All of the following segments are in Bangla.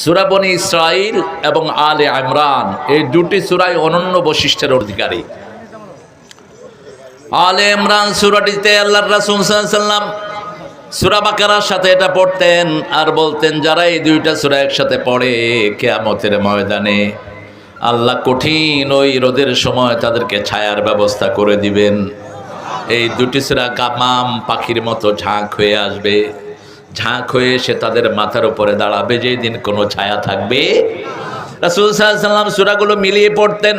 সূরা বনী ইসরাইল এবং আলে ইমরান এই দুটি সূরাই অনন্য বৈশিষ্ট্যের অধিকারী। আলে ইমরান সূরাটিতে আল্লাহর রাসূল সাল্লাল্লাহু আলাইহি ওয়াসাল্লাম সূরা বাকারার সাথে এটা পড়তেন আর বলতেন, যারা এই দুইটা সূরা একসাথে পড়ে কিয়ামতের ময়দানে আল্লাহ কঠিন ওই রোদের সময় তাদেরকে ছায়ার ব্যবস্থা করে দিবেন। এই দুটি সূরা কামাম পাখির মতো ঝাঁক হয়ে আসবে, ঝাঁক হয়ে এসে তাদের মাথার উপরে দাঁড়াবে, যেই দিন কোনো ছায়া থাকবে। রাসূল সাল্লাল্লাহু আলাইহি ওয়াসাল্লাম সূরাগুলো মিলিয়ে পড়তেন,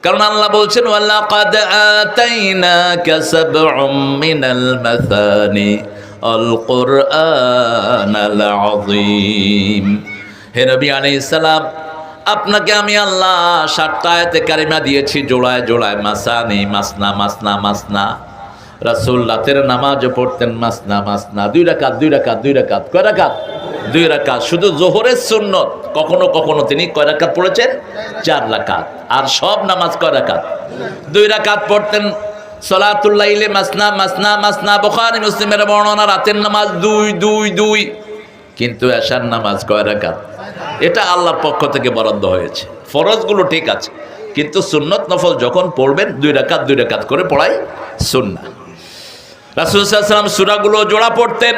কারণ আল্লাহ বলছেন ওয়ালাকাদ আতাইনাকা সাবউম মিনাল মাসানি আল কুরআনাল আযীম। হে নবী আলাইহিস সালাম, আপনাকে আমি আল্লাহ 7টা আয়াতে কারিমা দিয়েছি জোড়ায় জোড়ায়, মাসানি মাসনা মাসনা মাসনা। রাসূল রাতের নামাজও পড়তেন মাসনা মাসনা, 2 রাকাত 2 রাকাত 2 রাকাত। কয় রাকাত? 2 রাকাত। শুধু যোহরের সুন্নত কখনো কখনো তিনি কয় রাকাত পড়েছেন? 4 রাকাত। আর সব নামাজ কয় রাকাত? 2 রাকাত পড়তেন। সালাতুল লাইলে মাসনা মাসনা মাসনা, বুখারী মুসলিমের বর্ণনা, রাতের নামাজ 2 2 2। কিন্তু এশার নামাজ কয় রাকাত? এটা আল্লাহর পক্ষ থেকে বরাদ্দ হয়েছে। ফরজগুলো ঠিক আছে, কিন্তু সুন্নত নফল যখন পড়বেন 2 রাকাত 2 রাকাত করে পড়াই সুন্নাহ। রাসূল সাল্লাল্লাহু আলাইহি ওয়াসাল্লাম সূরাগুলো জোড়া পড়তেন।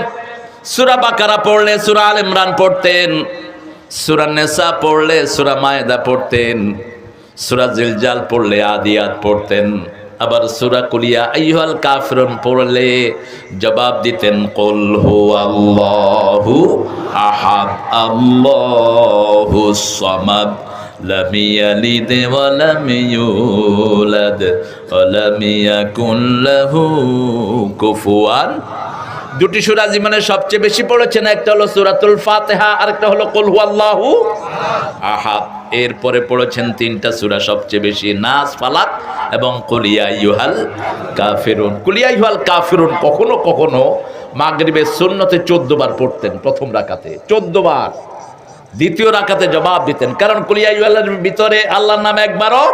সূরা বাকারা পড়লে সূরা আল ইমরান পড়তেন, সূরা নিসা পড়লে সূরা মায়েদা পড়তেন, সূরা জিলজাল পড়লে আদিয়াত পড়তেন, আবার সূরা কুল ইয়া আইয়ুহাল কাফিরুন পড়লে জবাব দিতেন কুল হুয়াল্লাহু আহাদ আল্লাহুস সামাদ লাম ইয়ালিদ ওয়া লাম ইউলাদ ওয়া লাম ইয়াকুন লাহু কুফুয়ান। দুটি সূরা জীবনের সবচেয়ে বেশি পড়েছেন, একটা হলো সূরাতুল ফাতিহা আর একটা হলো কুল হুয়াল্লাহু আহাদ। এরপরে পড়েছেন 3টা সূরা সবচেয়ে বেশি, নাস, ফালাক এবং কুল ইয়া আইয়ুহাল কাফিরুন। কুল ইয়া আইয়ুহাল কাফিরুন কখনো কখনো মাগরিবের সুন্নতে 14 বার পড়তেন, প্রথম রাকাতে 14 বার, দ্বিতীয় রাকাতে জবাব দিতেন, কারণ কুল ইয়া আইয়ুহালের ভিতরে আল্লাহর নাম একবারও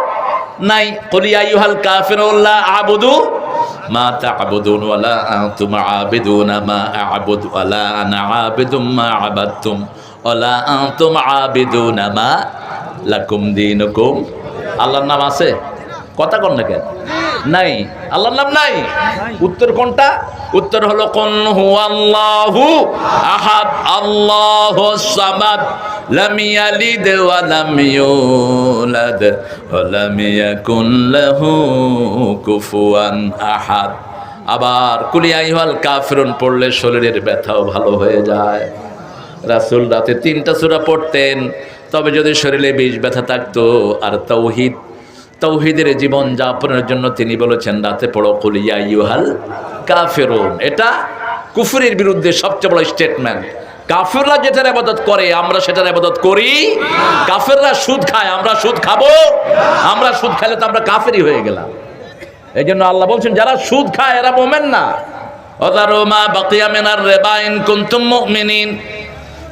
নাই। কুল ইয়া আইয়ুহাল কাফিরুন লা আ'বুদু মা তা'বুদুন ওয়া লা আনতুম আ'বিদুনা মা আ'বুদু ওয়া লা আনা আ'বিদুম মা আ'বাদতুম ওয়া লা আনতুম আ'বিদুনা মা লাকুম দীনুকুম। আল্লাহর নাম আছে? কথা কন না কেন? নাই, আল্লাহর নাম নাই। উত্তর কোনটা? উত্তর হলো কুল হুয়াল্লাহু আহাদ আল্লাহুস সামাদ লাম ইয়ালিদ ওয়া লাম ইউলাদ ওয়া লাম ইয়াকুন লাহু কুফুয়ান আহাদ। আবার কুল ইয়া আইয়ুহাল কাফিরুন পড়লে শরীরের ব্যথাও ভালো হয়ে যায়। রাসূল রাতে 3টা সূরা পড়তেন, তবে যদি শরীরে বিষ ব্যথা থাকতো আর তৌহিদের জীবন যাপনের জন্য তিনি বলেছেন রাতে পড়ো কুল ইয়া আইয়ুহাল কাফিরুন। এটা কুফরের বিরুদ্ধে সবচেয়ে বড় স্টেটমেন্ট। কাফেররা যেটার ইবাদত করে আমরা সেটার ইবাদত করি। কাফেররা সুদ খায়, আমরা সুদ খাবো? আমরা সুদ খাইলে তো আমরা কাফেরই হয়ে গেলাম। এই জন্য আল্লাহ বলছেন যারা সুদ খায় এরা মুমিন না। ওয়াদারু মা বাকিয়া মিনার রিবা ইন কুনতুম মুমিনিন।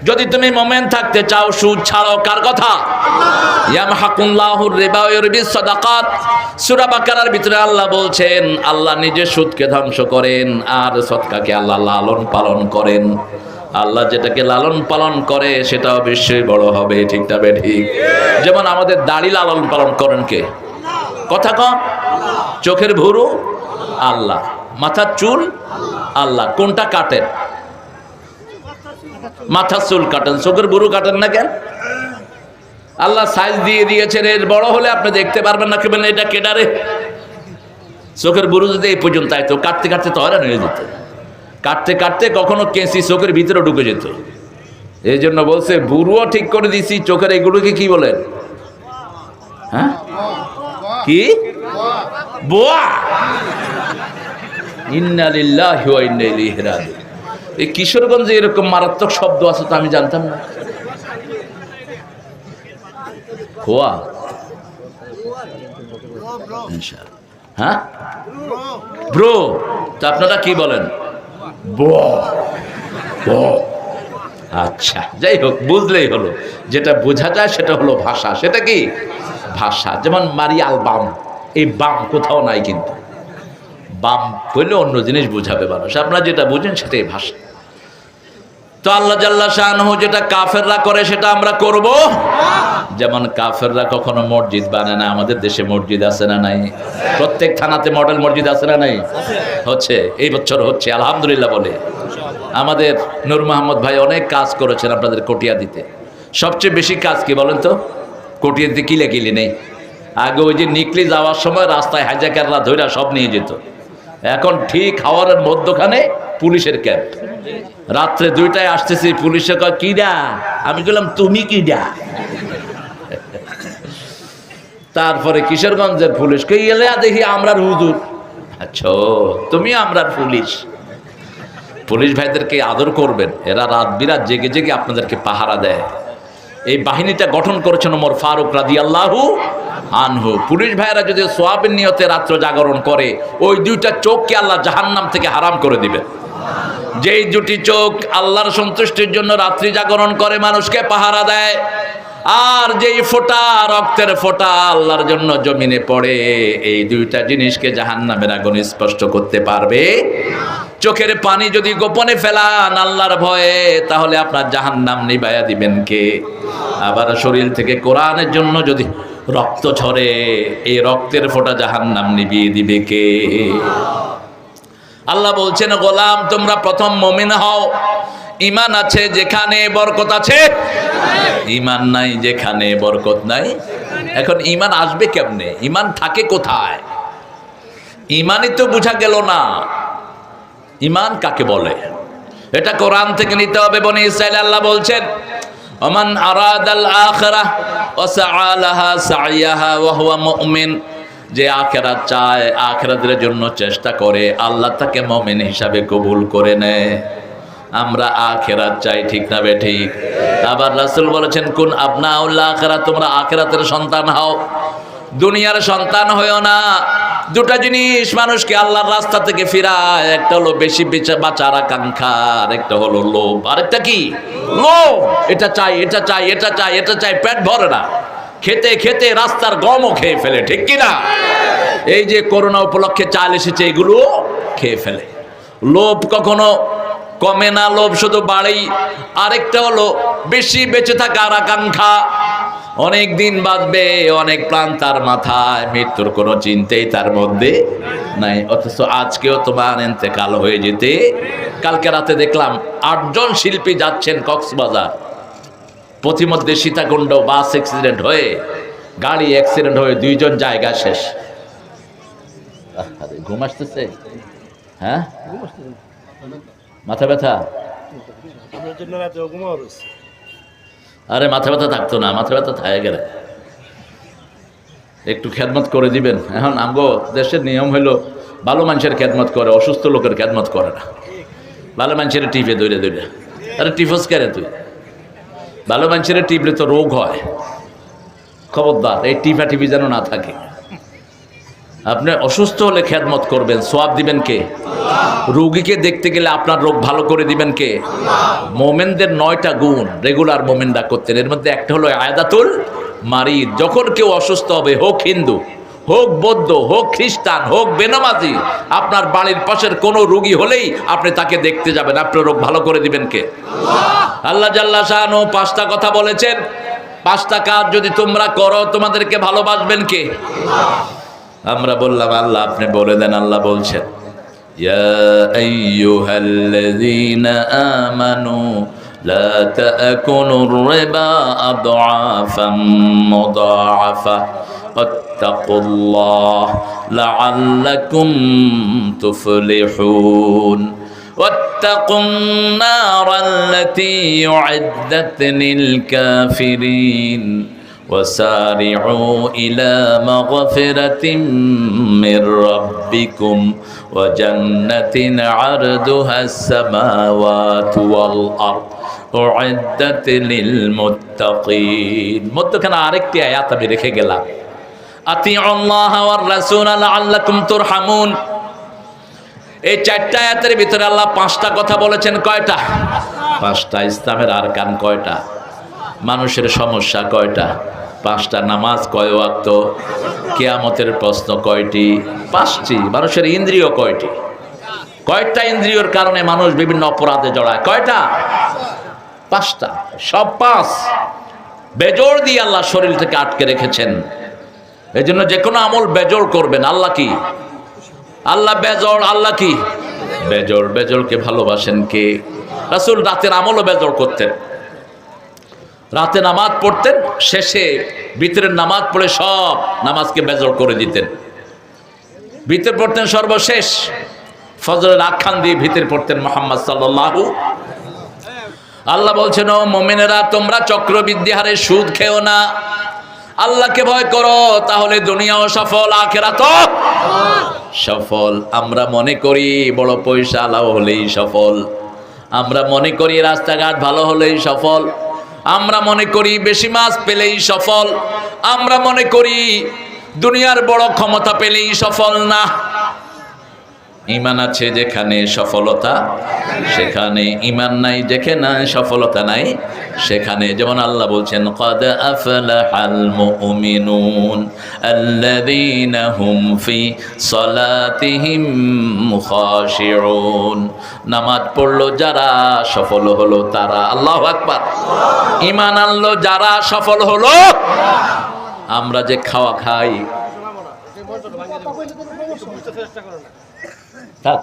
যদি তুমি মুমিন থাকতে চাও সুদ ছাড়ো। কার কথা? ইয়ামহাকুল্লাহুর রিবা ওয়া ইউরবিস সাদাকাত। সূরা বাকারার ভিতরে আল্লাহ বলছেন আল্লাহ নিজে সুদকে ধ্বংস করেন আর সদকাকে আল্লাহ লালন পালন করেন। আল্লাহ যেটাকে লালন পালন করে সেটা অবশ্যই বড় হবে, ঠিক না বে ঠিক? যেমন আমাদের দাড়ি লালন পালন করেন কে? কথা কম। চোখের ভুরু আল্লাহ, মাথার চুল আল্লাহ। কোনটা কাটেন? মাথার চুল কাটেন, চোখের ভুরু কাটেন না কেন? আল্লাহ সাইজ দিয়ে দিয়েছেন, এর বড় হলে আপনি দেখতে পারবেন না, কেবেন এটা কেডারে। চোখের ভুরু যদি এই পর্যন্ত আইতো, কাটতে কাটতে তো হয়রান হয়ে যেত। কাটতে কাটতে কখনো কেঁচি চোখের ভিতরে ঢুকে যেত। এই জন্য বলছে বুড়ুও ঠিক করে দিছি, চোখের এগুলোকে কি বলেন? হ্যাঁ, কি বোয়া? ইন্না লিল্লাহি ওয়া ইন্না ইলাইহি রাজিউন। এই কিশোরগঞ্জে এরকম মারাত্মক শব্দ আছে তো আমি জানতাম না। খোয়া, হ্যাঁ ব্রো, তো আপনারা কি বলেন? আচ্ছা, যাই হোক, বুঝলেই হলো। যেটা বোঝা যায় সেটা হলো ভাষা। সেটা কি ভাষা? যেমন মারিয়াল বাম, এই বাম কোথাও নাই, কিন্তু বাম বললে অন্য জিনিস বুঝাবে মানুষ। আপনারা যেটা বুঝেন সেটাই ভাষা। তো তো আল্লাহ জাল্লা শাআনহু যেটা কাফেররা করে সেটা আমরা করব। যেমন কাফেররা কখনো মসজিদ বানায় না। আমাদের দেশে মসজিদ আছে না নাই? প্রত্যেক থানাতে মডেল মসজিদ আছে না নাই? হচ্ছে, এই বছর হচ্ছে, আলহামদুলিল্লাহ বলে। আমাদের নূর মোহাম্মদ ভাই অনেক কাজ করেছেন আপনাদের কটিয়া দিতে। সবচেয়ে বেশি কাজ কি বলেন তো? কটিয়া দিতে কিলে নেই। আগে ওই যে নিকলি যাওয়ার সময় রাস্তায় হাইজ্যাকাররা ধইরা সব নিয়ে যেত। এখন ঠিক হাওয়ারের মধ্যখানে পুলিশের ক্যাম্প। রাত্রে 2টায় আসতেছি, পুলিশে কয় কিডা? আমি বললাম তুমি কিডা? তারপরে কিশোরগঞ্জের পুলিশ কে এলে দেখি আমরার হুজুর। আচ্ছা, তুমি আমরার পুলিশ। পুলিশ ভাইদেরকে আদর করবেন, এরা রাত বিরাত জেগে জেগে আপনাদেরকে পাহারা দেয়। এই বাহিনীটা গঠন করেছেন ওমর ফারুক রাদিয়াল্লাহু আনহু। পুলিশ ভাইয়েরা যদি সোয়াবের নিয়তে রাত্র জাগরণ করে, ওই 2টা চোখকে আল্লাহ জাহান্নাম থেকে হারাম করে দিবেন। যেই 2টি চোখ আল্লাহর সন্তুষ্টির জন্য রাত্রি জাগরণ করে, মানুষকে পাহারা দেয়, আর যেই ফোঁটা রক্তের ফোঁটা আল্লাহর জন্য জমিনে পড়ে, এই 2টা জিনিসকে জাহান্নামের আগুন স্পষ্ট করতে পারবে। চোখের পানি যদি গোপনে ফেলান আল্লাহর ভয়ে, তাহলে আপনার জাহান্নাম নিভাইয়া দিবেন কে? আবার শরীর থেকে কোরআনের জন্য যদি রক্ত ঝরে, এই রক্তের ফোঁটা জাহান্নাম নিভিয়ে দিবে কে? আল্লাহ বলছেন, গোলাম তোমরা প্রথম মুমিন হও। ঈমান আছে যেখানে বরকত আছে, ঈমান নাই যেখানে বরকত নাই। এখন ঈমান আসবে কেমনে? ঈমান থাকে কোথায়? ঈমানই তো বুঝা গেল না। ঈমান কাকে বলে? এটা কোরআন থেকে নিতে হবে। বনি ইসরাইল আল্লাহ বলছেন, ওমান আরাদাল আখিরাহ ওয়া সাআ লাহা সাইয়াহা ওয়া হুয়া মুমিন। যে আখিরাত চায়, আখিরাতের জন্য চেষ্টা করে, আল্লাহ তাকে মুমিন হিসাবে কবুল করে নেয়। আমরা আখিরাত চাই, ঠিক না বে ঠিক? আবার রাসূল বলেছেন, কুন আবনাউল আখিরাত, তোমরা আখিরাতের সন্তান হও, দুনিয়ার সন্তান হয়ো না। 2টা জিনিস মানুষকে আল্লাহর রাস্তা থেকে ফিরায়। একটা হলো বেশি বাঁচার আকাঙ্ক্ষা, আর একটা হলো লোভ। আরেকটা কি? লোভ। এটা চাই, এটা চাই, এটা চাই, এটা চাই, পেট ভরে না। খেতে খেতে রাস্তার গমও খেয়ে ফেলে, ঠিক কিনা? এই যে করোনা উপলক্ষে চাল এসেছে, এগুলো খেয়ে ফেলে। লোভ কখনো কমে না, লোভ শুধু বাড়েই। আরেকটা হলো বেশি বেঁচে থাকার আকাঙ্ক্ষা। অনেক দিন বাঁচবে, অনেক প্রাণ তার মাথায়, মৃত্যুর কোনো চিন্তাই তার মধ্যে নাই। অথচ আজকেও তোমার ইন্তেকাল হয়ে যেতে। কালকে রাতে দেখলাম 8 জন শিল্পী যাচ্ছেন কক্সবাজার, পথিমধ্যে সীতাকুণ্ড বাস অ্যাক্সিডেন্ট হয়ে, গাড়ি অ্যাক্সিডেন্ট হয়ে 2 জন জায়গা শেষ। ঘুম আসতেছে? হ্যাঁ, মাথা ব্যথা? আরে মাথা ব্যথা থাকতো না, মাথা ব্যথা থাকে গেলে একটু খেদমত করে দিবেন। এখন আমগো দেশের নিয়ম হইল, ভালো মানুষের খেদমত করে, অসুস্থ লোকের খেদমত করে না। ভালো মানুষের টিপে দৌড়ে দৌড়ে। আরে টিফস কেরে তুই? ভালো মানুষের টিপলে তো রোগ হয়। খবরদার, এই টিপা টিপি যেন না থাকে। আপনি অসুস্থ হলে খেদমত করবেন, সোয়াব দিবেন কে? রোগীকে দেখতে গেলে আপনার রোগ ভালো করে দিবেন কে? মোমেনদের 9টা গুণ রেগুলার মোমেনরা করতেন। এর মধ্যে একটা হলো আয়াদাতুল মারিদ। যখন কেউ অসুস্থ হবে, হোক হিন্দু, হোক বৌদ্ধ, হোক খ্রিস্টান, হোক বেনামাজি, আপনার বাড়ির পাশের কোনো রোগী হলেই আপনি তাকে দেখতে যাবেন। আপনার রোগ ভালো করে দিবেন কে? আল্লাহ জাল্লা শাআনহু 5টা কথা বলেছেন। 5টা কাজ যদি তোমরা করো, তোমাদেরকে ভালোবাসবেন কে? আমরা বললাম আল্লাহ আপনি বলে দেন। আল্লাহ বলছেন, ইয়া আইয়ুহাল্লাযীনা আমানু লা তাকুনুর রিবা আদআফাম মুদাআফা ওয়াত্তাকুল্লাহ লাআল্লাকুম তুফলিহুন واتقوا النار التي أعدت للكافرين وسارعوا إلى مغفرة من ربكم وجنة عرضها السماوات والأرض أعدت للمتقين। মধ্যখানে আরেকটি আয়াত আমি রেখে গেলাম, আতিউ আল্লাহ ওয়ার রাসূল লাআল্লাকুম তুরহামুন। এই 4টা আয়াতের ভিতরে আল্লাহ 5টা কথা বলেছেন। কয়টা? 5টা। ইসলামের আরকান কয়টা? মানুষের সমস্যা কয়টা? 5টা। নামাজ কয় ওয়াক্ত? কিয়ামতের প্রশ্ন কয়টি? 5টি। মানুষের ইন্দ্রিয় কয়টি? কয়টা ইন্দ্রিয়র কারণে মানুষ বিভিন্ন অপরাধে জড়ায়? কয়টা? 5টা, সব 5 বেজোড় দিয়ে আল্লাহ শরীর থেকে আটকে রেখেছেন। এই জন্য যে কোনো আমল বেজোড় করবেন। আল্লাহ কি? আল্লাহ বেজোড়। আল্লাহ কি? বেজোড়। বেজোড়কে ভালোবাসেন কে? রাসূল রাতের আমলও বেজোড় করতেন। রাতে নামাজ পড়তেন, শেষে ভিতরের নামাজ পড়ে সব নামাজকে বেজোড় করে দিতেন। ভিতর পড়তেন সর্বশেষ, ফজরের আখ্যান দিয়ে ভিতর পড়তেন মুহাম্মদ সাল্লাল্লাহু। আল্লাহ বলছেন, ও মুমিনেরা, তোমরা চক্রবৃদ্ধি হারে সুদ খেও না, আল্লাহকে ভয় করো, তাহলে দুনিয়াও সফল আখিরাতও সফল। আমরা মনে করি বড় পয়সা আলা হলেই সফল, আমরা মনে করি রাস্তাঘাট ভালো হলেই সফল, আমরা মনে করি বেশি মাছ পেলেই সফল, আমরা মনে করি দুনিয়ার বড় ক্ষমতা পেলেই সফল। না, ঈমান আছে যেখানে সফলতা সেখানে, ঈমান নাই যেখানে সফলতা নাই সেখানে। যেমন আল্লাহ বলছেন, ক্বাদ আফলাহাল মুমিনুন আল্লাযীনা হুম ফি সালাতিহিম খাশিউন। নামাজ পড়লো যারা সফল হলো তারা। আল্লাহু আকবার। ঈমান আনলো যারা সফল হলো। আমরা যে খাওয়া খাই, থাক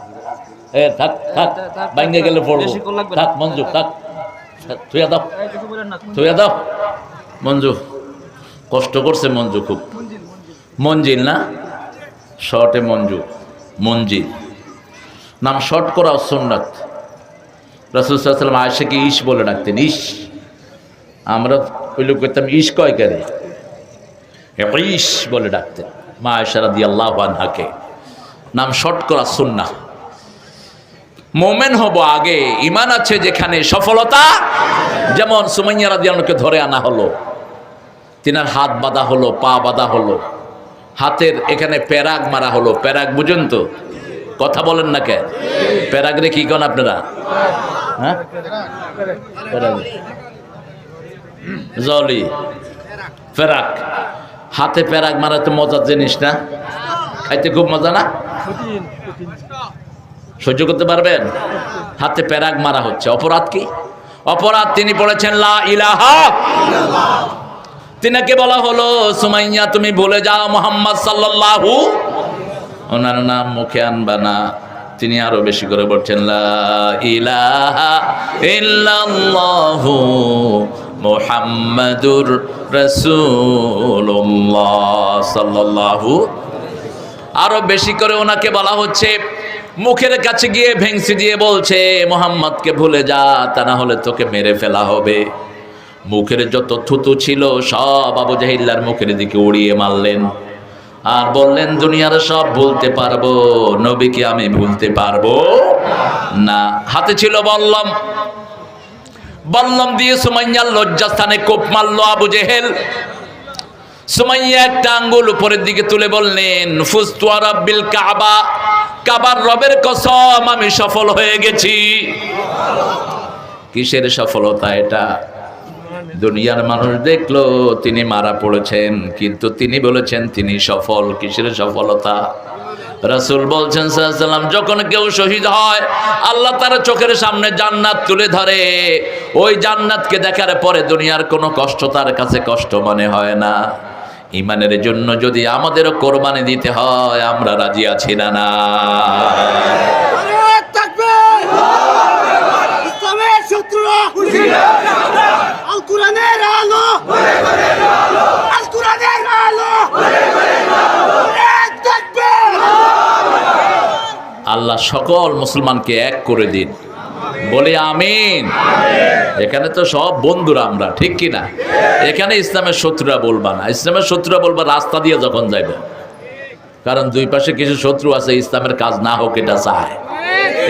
থাক থাক, বাইঙ্গে গেলে পড়বো, থাক মঞ্জু, থাক, থুয়া দাও, থুয়া দাও। মঞ্জু কষ্ট করছে, মঞ্জু খুব। মঞ্জিল না, শর্টে মঞ্জু, মঞ্জিল নাম শর্ট করা সুন্নাত। রাসূল সাল্লাল্লাহু আলাইহি ওয়াসাল্লাম আয়েশাকে ইশ বলে ডাকতেন। ইশ, আমরা ওই লোক করতাম ইশ কয় করে, ইশ বলে ডাকতেন মা আয়েশা রাদিয়াল্লাহু আনহাকে। নাম শর্ট করা সুন্নাহ। মোমেন হব আগে, ঈমান আছে যেখানে সফলতা। যেমন সুমাইয়া রাদিয়াল্লাহু আনহাকে ধরে আনা হলো, তিনার হাত বাঁধা হলো, পা বাঁধা হলো, হাতের এখানে প্যারাগ মারা হলো। প্যারাগ বুঝেন তো? কথা বলেন না কে? প্যারাগ রে কি কন আপনারা? হ্যাঁ, প্যারাগ, জলি, প্যারাগ। হাতে প্যারাগ মারা তো মজার জিনিস না? খাইতে খুব মজা না? সহ্য করতে পারবেন? হাতে প্যারাগ মারা হচ্ছে। অপরাধ কি? অপরাধ তিনি বলেছেন লা ইলাহা ইল্লাল্লাহ। তিনাকে বলা হলো, সুমাইয়া তুমি ভুলে যাও মুহাম্মদ সাল্লাল্লাহু, ওনার নাম মুখে আনবা না। তিনি আরো বেশি করে বলছেন লা ইলাহা ইল্লাল্লাহু মুহাম্মাদুর রাসূলুল্লাহ সাল্লাল্লাহু। আরো বেশি করে ওনাকে বলা হচ্ছে, মুখের কাছে গিয়ে ভেংসি দিয়ে বলছে, মুহাম্মদকে ভুলে যা, তা না হলে তোকে মেরে ফেলা হবে। মুখের যত থুতু ছিল সব আবু জাহিল্লার মুখের দিকে উড়িয়ে মারলেন আর বললেন, দুনিয়ার সব ভুলতে পারবো, নবীকে আমি ভুলতে পারবো না। হাতে ছিল বল্লম, বল্লম দিয়ে সুমাইয়ার লজ্জাস্থানে কোপ মারলো আবু জেহেল। সুমাইয়া একটা আঙ্গুল উপরের দিকে তুলে বললেন, ফুস্তু রাব্বিল কাবা, কাবার রবের কসম আমি সফল হয়ে গেছি। কিসের সফলতা এটা? দুনিয়ার মানুষ দেখলো তিনি মারা পড়েছেন, কিন্তু তিনি বলেছেন তিনি সফল। কিসের সফলতা? রাসূল বলছেন সাল্লাল্লাহু আলাইহি ওয়াসাল্লাম, যখন কেউ শহীদ হয় আল্লাহ তার চোখের সামনে জান্নাত তুলে ধরে। ওই জান্নাতকে দেখার পরে দুনিয়ার কোনো কষ্ট তার কাছে কষ্ট মনে হয় না। ঈমানের জন্য যদি আমাদেরও কোরবানি দিতে হয়, আমরা রাজি আছি না? না, ইসলামের শত্রুরা আল কোরআনের আলো, আল কোরআনের আলো। আল্লাহ সকল মুসলমানকে এক করে দিন, বলে আমিন। এখানে তো সব বন্ধুরা আমরা, ঠিক কিনা? এখানে ইসলামের শত্রুরা বলবা না। ইসলামের শত্রুরা বলবা রাস্তা দিয়ে যখন যাইব, কারণ দুই পাশে কিছু শত্রু আছে ইসলামের কাজ না হোক এটা চায়।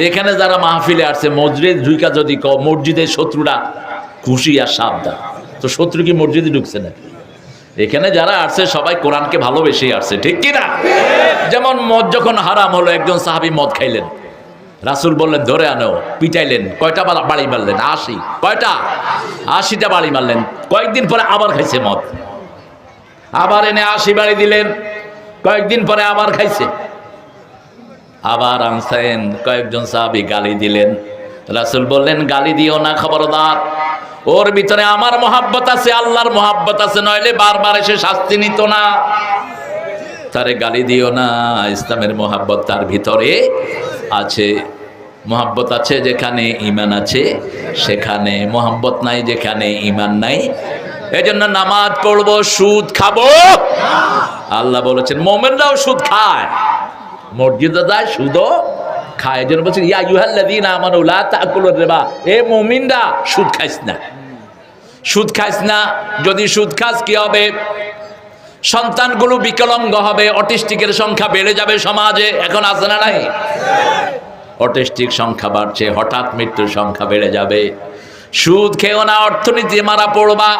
এখানে যারা মাহফিলে আসছে, মসজিদ ঢুকা যদি মসজিদের শত্রুরা খুশি আর সাবধান, তো শত্রু কি মসজিদে ঢুকছে না? এখানে যারা আসছে সবাই কোরআনকে ভালোবেসে আসছে, ঠিক কিনা? যেমন মদ যখন হারাম হলো, একজন সাহাবী মদ খাইলেন, রাসূল বললেন ধরে আনো, পিটাইলেন। কয়টা বাড়ি মারলেন? 80। কয়টা? 80টা বাড়ি মারলেন। কয়েকদিন পরে আবার খাইছে মদ, আবার এনে 80 বাড়ি দিলেন। কয়েকদিন পরে আবার খাইছে, আবার আনছেন। কয়েকজন সাহাবী গালি দিলেন। রাসূল বললেন গালি দিও না, খবরদার। ওর ভিতরে আমার মহাব্বত আছে, আল্লাহর মহাব্বত আছে, নইলে বারবার এসে শাস্তি নিত না। তারে গালি দিও না, ইসলামের মহাব্বত তার ভিতরে আছে। মহাব্বত আছে যেখানে ঈমান আছে সেখানে, মহাব্বত নাই যেখানে ঈমান নাই। এজন্য নামাজ পড়বো, সুদ খাবো। আল্লাহ বলেছেন মুমিনরাও সুদ খায়, মসজিদে যায় সুদও খায়। এজন্য বলছেন ইয়া আইয়ুহাল্লাযীনা আমানু লা তাকুলুর রিবা, এ মুমিনরা সুদ খাইস না, সুদ খাইস না। যদি সুদ খাস কি হবে? সন্তানগুলো বিকলাঙ্গ হবে, অটিস্টিকের সংখ্যা বেড়ে যাবে সমাজে। এখন আছে না নাই? অটিস্টিক সংখ্যা বাড়ছে, হঠাৎ মৃত্যুর সংখ্যা বেড়ে যাবে। সুদ খেও না, অর্থনীতি মারা পড়বা।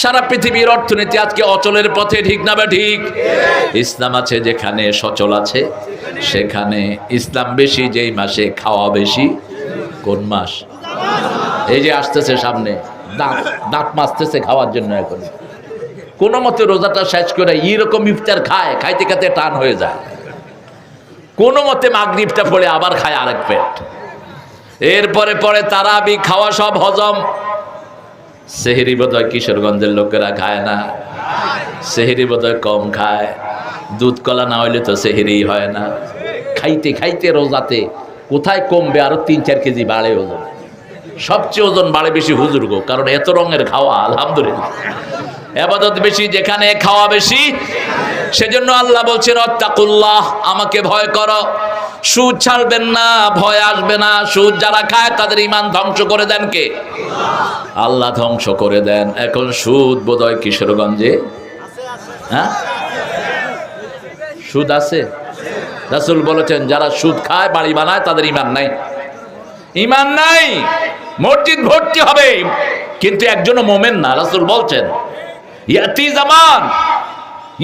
সারা পৃথিবীর অর্থনীতি আজকে অচলের পথে, ঠিক না বা ঠিক? ইসলাম আছে যেখানে সচল আছে সেখানে ইসলাম বেশি। যেই মাসে খাওয়া বেশি, কোন মাস? এই যে আসতেছে সামনে, দাঁত মাজতেছে খাওয়ার জন্য। এখন কোনো মতে রোজাটা শেষ করে এইরকম ইফতার খায়, খাইতে খাইতে টান হয়ে যায়। কোনো মতে মাগরিবটা পড়ে আবার খায় আরেক পেট। এরপরে পরে তারাবি, খাওয়া সব হজম। সেহরি বোধহয় কিশোরগঞ্জের লোকেরা খায় না, সেহরি বোধহয় কম খায়। দুধ কলা না হইলে তো সেহরি হয় না। খাইতে খাইতে রোজাতে কোথায় কমবে, আরো 3-4 কেজি বাড়ে ওজন। সবচেয়ে ওজন বাড়ে বেশি হুজুর গো, কারণ এত রঙের খাওয়া। আলহামদুলিল্লাহ, ইবাদত বেশি যেখানে, খাওয়া বেশি। সেজন্য আল্লাহ বলছেন ওয়াত্তাকুল্লাহ, আমাকে ভয় করো। সুদ ছাড়বেন না, ভয় আসবে না। সুদ যারা খায় তাদের ঈমান ধ্বংস করে দেন কে? আল্লাহ ধ্বংস করে দেন। এখন সুদ বোধহয় কিশোরগঞ্জে, হ্যাঁ সুদ আছে। রাসূল বলেছেন যারা সুদ খায়, বাড়ি বানায়, তাদের ঈমান নাই। ঈমান নাই। মসজিদ ভর্তি হবে কিন্তু একজনও মোমেন না। রাসূল বলছেন ইয়াতি জামান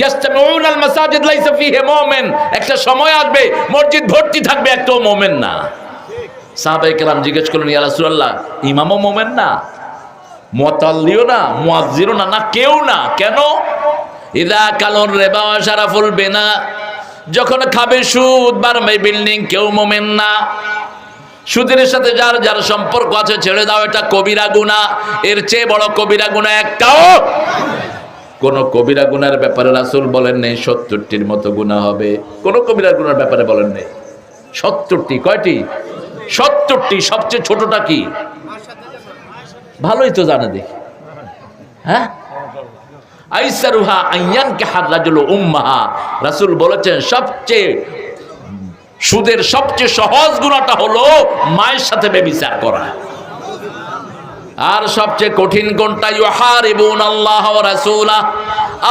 ইয়াসতামিউনা আল মাসাজিদ লাইসা ফিহি মুমিন, একটা সময় আসবে মসজিদ ভর্তি থাকবে, একটাও মোমেন না। সাহাবায়ে কেরাম জিজ্ঞেস করলেন ইয়া রাসূলুল্লাহ, ইমামও মোমেন না, মুতাল্লিও না, মুয়াজ্জিরও না, না কেউ না, কেন? ইযা কালুর রিবা ওয়া শারাফুল বিনা, যখন খাবে সুদ, বাড়বে বিল্ডিং, কেউ মোমেন না। সুদের সাথে যার যার সম্পর্ক আছে ছেড়ে দাও, এটা কবিরা গুনাহ। এর চেয়ে বড় কবিরা গুনাহ একটাও। কোন কবিরা গুনার ব্যাপারে রাসূল বলেন নেই 70টির মতো গুনাহ হবে। কোন কবিরা গুনার ব্যাপারে বলেন নেই 70টি। কয়টি? 70টি। সবচেয়ে ছোটটা কি? ভালোই তো জানে দেখি, হ্যাঁ। আইসারুহা আইয়ানকিহা রাজুলু উম্মাহা, রাসূল বলেছেন সবচেয়ে সুদের সবচেয়ে সহজ গুনাহটা হলো মায়ের সাথে ব্যভিচার করা। আর সবচেয়ে কঠিন কোনটা? ইউহারিবুনাল্লাহ ওয়া রাসূলা,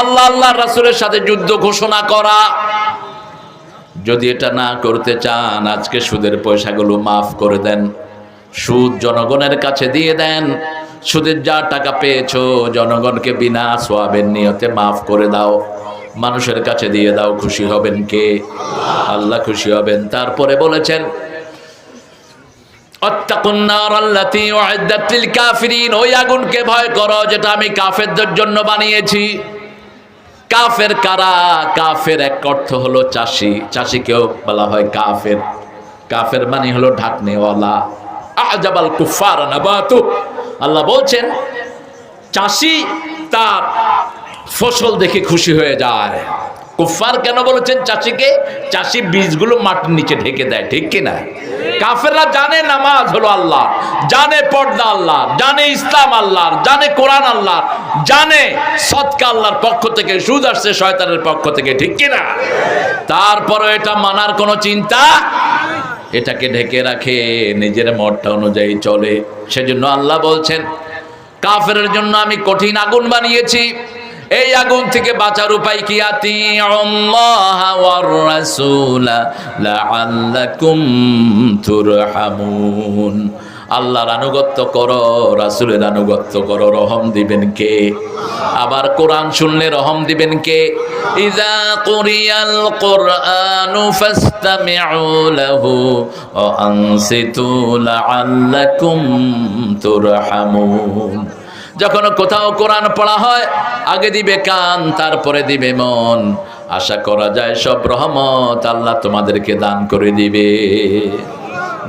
আল্লাহ আল্লাহর রাসূলের সাথে যুদ্ধ ঘোষণা করা। যদি এটা না করতে চান, আজকে সুদের পয়সাগুলো মাফ করে দেন। সুদ জনগণের কাছে দিয়ে দেন। সুদের যা টাকা পেয়েছো জনগণকে বিনা সওয়াবের নিয়তে মাফ করে দাও, মানুষের কাছে দিয়ে দাও। খুশি হবেন কে? আল্লাহ খুশি হবেন। তারপরে বলেছেন আত্তাকুন নার আল্লাতী উইদ্দাত লিল কাফিরিন, ওই আগুনকে ভয় করো যেটা আমি কাফেরদের জন্য বানিয়েছি। কাফের কারা? কাফের এক অর্থ হলো চাষি, চাষিকেও বলা হয় কাফের। কাফের মানে হলো ঢাকনেওয়ালা। আজাবাল কুফার নাবাতু, আল্লাহ বলছেন চাষি তার ফসল দেখে খুশি হয়ে যায়। কুফার কেন বলেছেন চাষিকে? চাষি বীজগুলো মাটির নিচে ঢেকে দেয়, ঠিক কিনা? কাফেররা জানে নামাজ হলো আল্লাহ, জানে পর্দা আল্লাহ, জানে ইসলাম আল্লাহ, জানে কোরআন আল্লাহ, জানে সদকা আল্লাহর পক্ষ থেকে, সুদ আসছে শয়তানের পক্ষ থেকে, ঠিক কিনা? তারপরে এটা মানার কোনো চিন্তা, এটাকে ঢেকে রাখে, নিজের মতটা অনুযায়ী চলে। সেজন্য আল্লাহ বলছেন কাফেরের জন্য আমি কঠিন আগুন বানিয়েছি। এই আগুন থেকে বাঁচার উপায় কি? আতিউল্লাহ ওয়ার রাসূলা লাআল্লাকুম তুরহামুন, আল্লাহর আনুগত্য করো, রাসূলের আনুগত্য করো, রহম দিবেন কে? আবার কোরআন শুনলে রহম দিবেন কে? ইযা কুরিয়াল কুরআনু ফাসতামিউ লাহু ওয়া আনসিতু লাআল্লাকুম তুরহামুন, যখন কোথাও কোরআন পড়া হয় আগে দিবে কান, তারপরে দিবে মন। আশা করা যায় সব রহমত আল্লাহ তোমাদেরকে দান করে দিবে।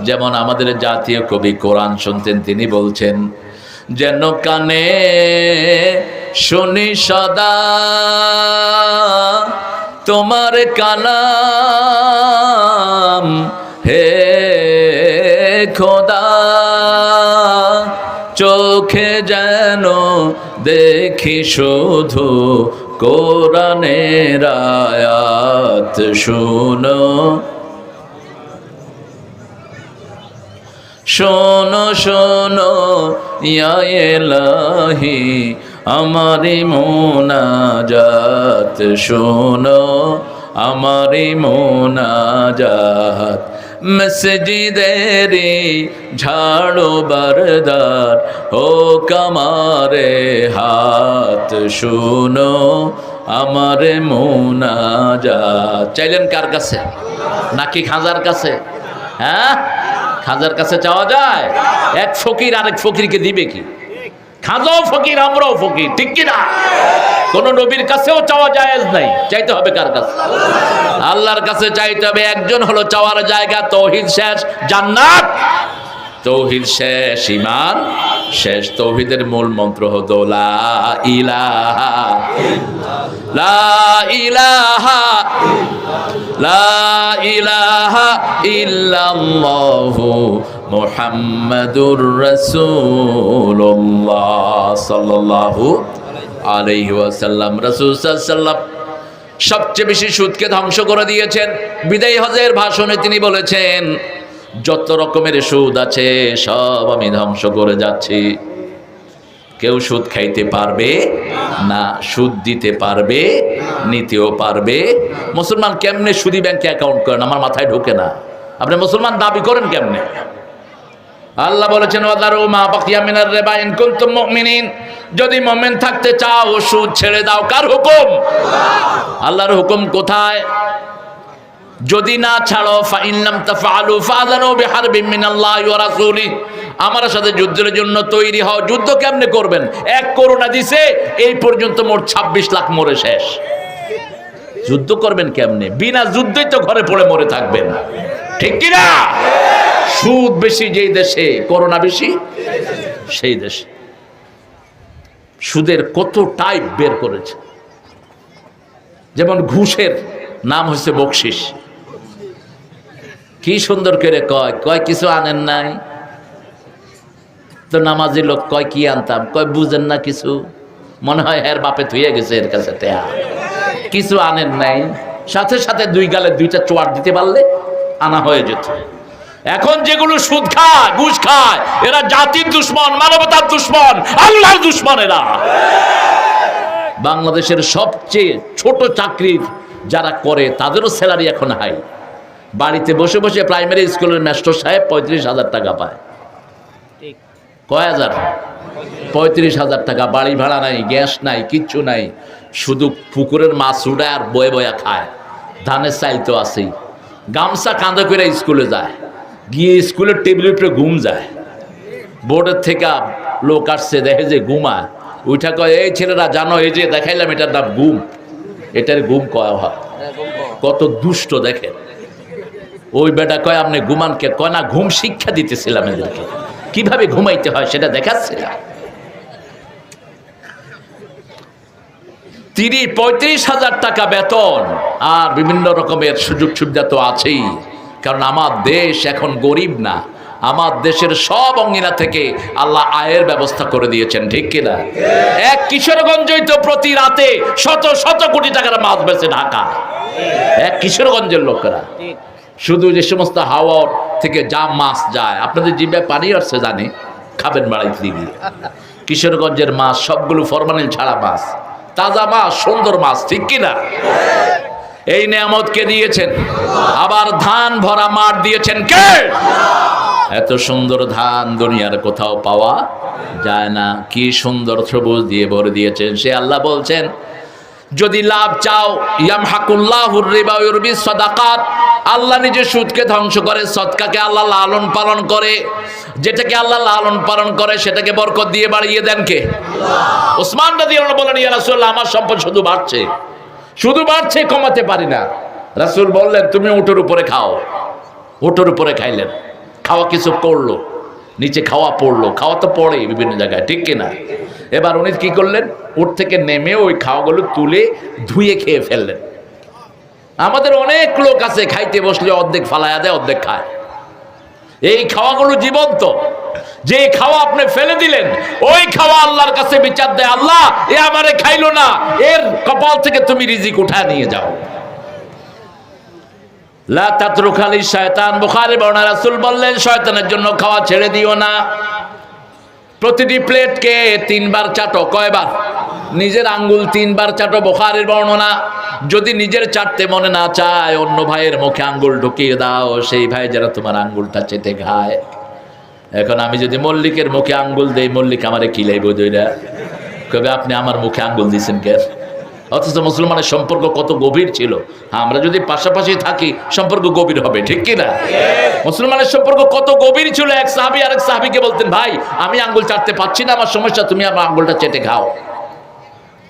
যেমন আমাদের জাতীয় কবি কোরআন শুনতেন, তিনি বলছেন যেন কানে শুনি সদা তোমার কালাম হে খোদা, চোখে যেন দেখি শুধু কোরআনের আয়াত শুনো শোনো শোনো ইয়া ইলাহি আমারি মুনাজাত শোনো আমারি মুনাজাত মসজিদেরি ঝাড়ু বরদার ও কমারে হাত শুনো আমার মুনাজাত। চাইলেন কার কাছে? নাকি খাজার কাছে? হ্যাঁ, খাজার কাছে চাওয়া যায়? এক ফকির আরেক ফকিরকে দিবে কি? খাজাও ফকির আমরাও ফকির, ঠিক কি না? কোন নবীর কাছেও চাওয়া জায়েজ নাই। চাইতে হবে কার কাছে? আল্লাহর কাছে চাইতে হবে। একজন হলো চাওয়ার জায়গা, তৌহিদ শেষ জান্নাত, তৌহিদ শেষ ঈমান শেষ। তৌহিদের মূল মন্ত্র হলো লা ইলাহা লা ইলাহা লা ইলাহা ইল্লাল্লাহু মুহাম্মাদুর রাসূলুল্লাহ সাল্লাল্লাহু আলাইহি ওয়াসাল্লাম। রাসূল সাল্লাল্লাহু আলাইহি ওয়াসাল্লাম সবচেয়ে বেশি সুদকে ধ্বংস করে দিয়েছেন। বিদায়ী হজের ভাষণে তিনি বলেছেন, যত রকমের সুদ আছে সব আমি ধ্বংস করে যাচ্ছি। কেউ সুদ খাইতে পারবে না, সুদ দিতে পারবে, নিতেও পারবে। মুসলমান কেমনে সুদী ব্যাংকে অ্যাকাউন্ট করেন আমার মাথায় ঢোকে না। আপনি মুসলমান দাবি করেন কেমনে? আল্লাহ বলেছেন ওয়াদারু মা বাকিয়া মিনার রিবা ইন কুনতুম মুমিনিন, যদি মুমিন থাকতে চাও সুদ ছেড়ে দাও। কার হুকুম? আল্লাহর হুকুম কোথায়? যদি না ছাড়ো ফাইন লাম তাফআলু ফাযানু বিহারবিন মিনাল্লাহি ওয়া রাসূলিহি, আমার সাথে যুদ্ধের জন্য তৈরি হও। যুদ্ধ কেমনে করবেন? এক করোনা দিছে, এই পর্যন্ত মোট 26 লাখ মরে শেষ। যুদ্ধ করবেন কেমনে? বিনা যুদ্ধই তো ঘরে পড়ে মরে থাকবেন, ঠিক কি না? সুদ বেশি যেই দেশে, করোনা বেশি সেই দেশে। সুদের কত টাইপ বের করেছে। যেমন ঘুষের নাম হচ্ছে বকশিস। কি সুন্দর করে কয়, কয় কিছু আনেন নাই তো নামাজি লোক কয় কি আনতাম, কয় বুঝেন না কিছু, মনে হয় এর বাপে থুয়ে গেছে এর কাছে টেয়া, কিছু আনেন নাই। সাথে সাথে দুই গালে দুইটা চোয়ার দিতে পারলে আনা হয়ে যেত। এখন যেগুলো সুদ খায়, ঘুষ খায়, এরা জাতির দুশ্মন, মানবতার দুশ্মন, আল্লাহর দুশ্মন এরা। বাংলাদেশের সবচেয়ে ছোট চাকরির যারা করে তাদেরও স্যালারি এখন হাই। বাড়িতে বসে বসে প্রাইমারি স্কুলের মাস্টার সাহেব 35,000 টাকা পায়। কয় হাজার? 35,000 টাকা। বাড়ি ভাড়া নাই, গ্যাস নাই, কিচ্ছু নাই, শুধু পুকুরের মাছ উড়ায় আর বয়ে বয়ে খায়। ধানের চাইল তো আছেই। গামছা কাঁধে করে স্কুলে যায়, গিয়ে স্কুলের টেবিলের উপরে ঘুম যায়। বোর্ডের থেকে লোক আসছে, দেখে যে ঘুমায়, উঠা কয় এই ছেলেরা জানো এই যে দেখাইলাম এটার নাম ঘুম, এটার ঘুম কয় হয়। কত দুষ্ট দেখেন। ওই বেটা কয় আপনি ঘুমানকে, কয় না ঘুম শিক্ষা দিতেছিলাম এদেরকে, কিভাবে ঘুমাইতে হয় সেটা দেখাচ্ছিলাম। 35,000 টাকা বেতন আর বিভিন্ন রকমের সুযোগ সুবিধা তো আছেই। কারণ আমার দেশ এখন গরিব না, আমার দেশের সব অঙ্গিনা থেকে আল্লাহ আয়ের ব্যবস্থা করে দিয়েছেন, ঠিক কিনা? এক কিশোরগঞ্জই তো প্রতি রাতে শত শত কোটি টাকার মাছ বেচে ঢাকা, এক কিশোরগঞ্জের লোকেরা। শুধু যে সমস্ত হাওয়ার থেকে যা মাছ যায়, আপনাদের জিভে পানি আসছে জানি, খাবেন বাড়াইতে গিয়ে। কিশোরগঞ্জের মাছ সবগুলো ফরমালিন ছাড়া মাছ, তাজা মাছ, সুন্দর মাছ, ঠিক কিনা? এই নিয়ামত কে দিয়েছেন? আবার ধান ভরা মাঠ দিয়েছেন কে? এত সুন্দর ধান দুনিয়ার কোথাও পাওয়া যায় না। কি সুন্দর সবুজ দিয়ে ভরে দিয়েছেন। সে আল্লাহ বলছেন যদি লাভ চাও, ইয়ামহাকুল্লাহুর রিবা ওয়া ইউরবিস সাদাকাত, আল্লাহ নিজে সুদকে ধ্বংস করে, সদকাকে আল্লাহ লালন পালন করে। যেটাকে আল্লাহ লালন পালন করে সেটাকে বরকত দিয়ে বাড়িয়ে দেন কে? আল্লাহ। ওসমান রাদিয়াল্লাহু বলেন, ইয়া রাসূলুল্লাহ আমার সম্পদ শুধু বাড়ছে, শুধু বাড়ছে, কমাতে পারি না। রাসূল বললেন তুমি উটের উপরে খাও। উটের উপরে খাইলেন, খাওয়া কিছু করলো, নিচে খাওয়া পড়লো, খাওয়া তো পড়ে বিভিন্ন জায়গায়, ঠিক কিনা? এবার উনি কি করলেন, উঠ থেকে নেমে ওই খাওয়াগুলো তুলে ধুয়ে খেয়ে ফেললেন। আমাদের অনেক লোক আছে খাইতে বসলে অর্ধেক ফালায়া দেয়, অর্ধেক খায়। এই খাওয়াগুলো জীবন্ত, যে খাওয়া আপনি ফেলে দিলেন ওই খাওয়া আল্লাহর কাছে বিচার দেয়, আল্লাহ এ আমারে খাইলো না, এর কপাল থেকে তুমি রিজিক উঠায় নিয়ে যাও। লা তাতরুকালি শয়তান, বুখারী বর্ণনা, রাসূল বললেন শয়তানের জন্য খাওয়া ছেড়ে দিও না। প্রতিটি প্লেটকে 3 বার চাটো। কয়বার? নিজের আঙ্গুল 3 বার চাটো, বুখারীর বর্ণনা। যদি নিজের চাটতে মনে না চায় অন্য ভাইয়ের মুখে আঙ্গুল ঢুকিয়ে দাও, সেই ভাই যারা তোমার আঙ্গুলটা চেটে খায়। এখন আমি যদি মল্লিকের মুখে আঙ্গুল দেই, মল্লিক আমারে কিলাইব, দইরা কবে আপনি আমার মুখে আঙ্গুল দিয়েছেন কেন? অথচ মুসলমানের সম্পর্ক কত গভীর ছিল। আমরা যদি পাশাপাশি থাকি সম্পর্ক গভীর হবে, ঠিক কিনা? মুসলমানের সম্পর্ক কত গভীর ছিল। এক সাহাবী আরেক সাহাবীকে বলতেন, ভাই আমি আঙ্গুল চাটতে পারছি না, আমার সমস্যা, তুমি আমার আঙ্গুলটা চেটে খাও।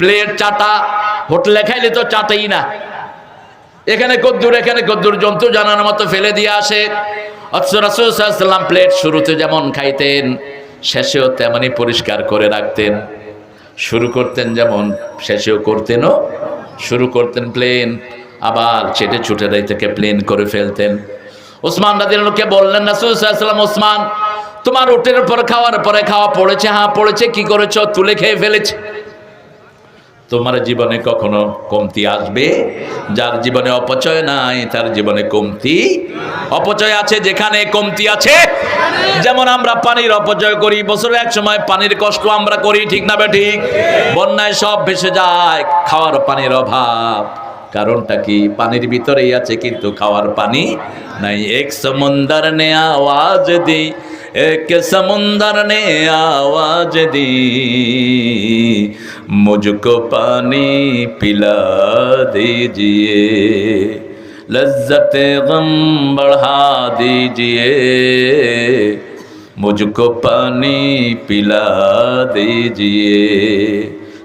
প্লেট চাটা, হোটেলে খাইলে তো চাটেই না, এখানে কদ্দুর এখানে কদ্দুর, জন্তু জানানোর মতো ফেলে দিয়ে আসে। অথচ রাসূল সাল্লাল্লাহু আলাইহি ওয়াসাল্লাম প্লেট শুরুতে যেমন খাইতেন, শেষেও তেমনই পরিষ্কার করে রাখতেন। শুরু করতেন যেমন, শেষেও করতেনও। শুরু করতেন প্লেন, আবার চেটে ছুটে দেয় থেকে প্লেন করে ফেলতেন। ওসমান রাদিয়াল্লাহু আনহুকে বললেন রাসূল সাল্লাল্লাহু আলাইহি ওয়াসাল্লাম, ওসমান তোমার উটের উপর খাওয়ার পরে খাওয়া পড়েছে? হ্যাঁ পড়েছে। কি করেছো? তুলে খেয়ে ফেলেছে। তোমার জীবনে কখনো কমতি আসবে? যার জীবনে অপচয় নাই তার জীবনে কমতি অপচয় আছে। যেখানে কমতি আছে, যেমন আমরা পানির অপচয় করি, বছরে এক সময় পানির কষ্ট আমরা করি, ঠিক না বেঠিক? বন্যায় সব ভেসে যায়, খাওয়ার পানির অভাব। কারণটা কি? পানির ভিতরেই আছে কিন্তু খাওয়ার পানি নাই। এক সমুন্দর নে আওয়াজ দি, एक समुंदर ने आवाज दी, मुझको पानी पिला दीजिए, लज्जत गम बढ़ा दीजिए, मुझको पानी पिला दीजिए।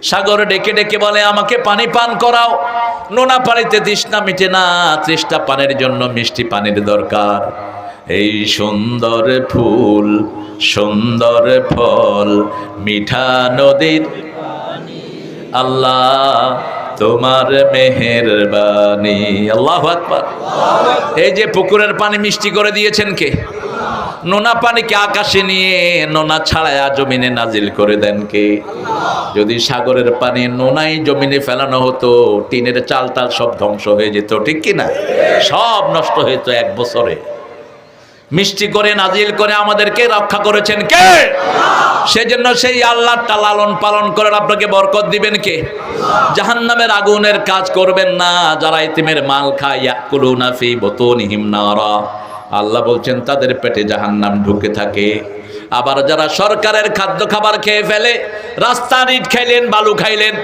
সাগর ডেকে ডেকে বলে আমাকে পানি পান করাও। নোনা পানিতে তৃষ্ণা মিটে না, তৃষ্ণা পানির জন্য মিষ্টি পানির দরকার। এই সুন্দর ফুল, সুন্দর ফল, মিঠা নদীর আল্লাহ তোমার মেহেরবানি। আল্লাহু আকবার। এই যে পুকুরের পানি মিষ্টি করে দিয়েছেন কে? নোনা পানিকে আকাশে নিয়ে নোনা ছাড়ায়া জমিনে নাজিল করে দেন কে? যদি সাগরের পানি নোনাই জমিনে ফেলানো হতো, টিনের চাল টাল সব ধ্বংস হয়ে যেত, ঠিক কিনা? সব নষ্ট হয়ে যেত এক বছরে। মিষ্টি করে নাজিল করে আমাদেরকে রক্ষা করেছেন কে? সেজন্য সেই আল্লাহটা লালন পালন করেন, আপনাকে বরকত দিবেন কে? জাহান্নামের আগুনের কাজ করবেন না। যারা ইতিমের মাল খায়, ইয়াকুলুনা ফি বুতুনিহিম নারা, আল্লাহ বলছেন তাদের পেটে জাহান্নাম ঢুকে থাকে। আবার যারা সরকারের খাদ্য খাবার খেয়ে ফেলে, রাস্তার ইট খাইলেন, বালু খাইলেন।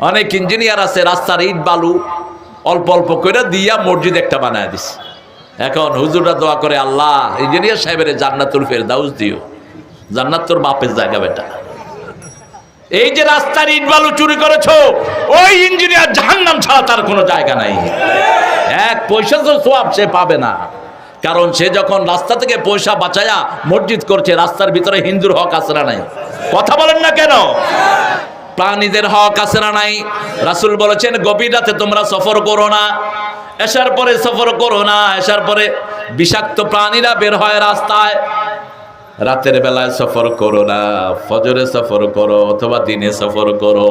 অনেক ইঞ্জিনিয়ার আছে রাস্তার ইট বালু অল্প অল্প করে দিয়া মসজিদ একটা বানায় দিছে। এখন হুজুররা দোয়া করে, আল্লাহ ইঞ্জিনিয়ার সাহেবের জান্নাতুল ফেরদাউস দিও, জান্নাত তোর বাপের জায়গা বেটা। এই যে রাস্তার ইট বালু চুরি করেছো, ওই ইঞ্জিনিয়ার জাহান্নাম ছাড়া তার কোনো জায়গা নাই। এক পয়সা তো সওয়াব সে পাবে না, কারণ সে যখন রাস্তা থেকে পয়সা বাঁচায়া মসজিদ করছে, রাস্তার ভিতরে হিন্দুর হক আছে না নাই? কথা বলেন না কেন? প্রাণীদের হক আছে না নাই? রাসূল বলেছেন গভীর রাতে তোমরা সফর করো না, এশার পরে সফর করো না। এশার পরে বিষাক্ত প্রাণীরা বের হয় রাস্তায়। রাতের বেলায় সফর করো না, ফজরে সফর করো অথবা দিনে সফর করো।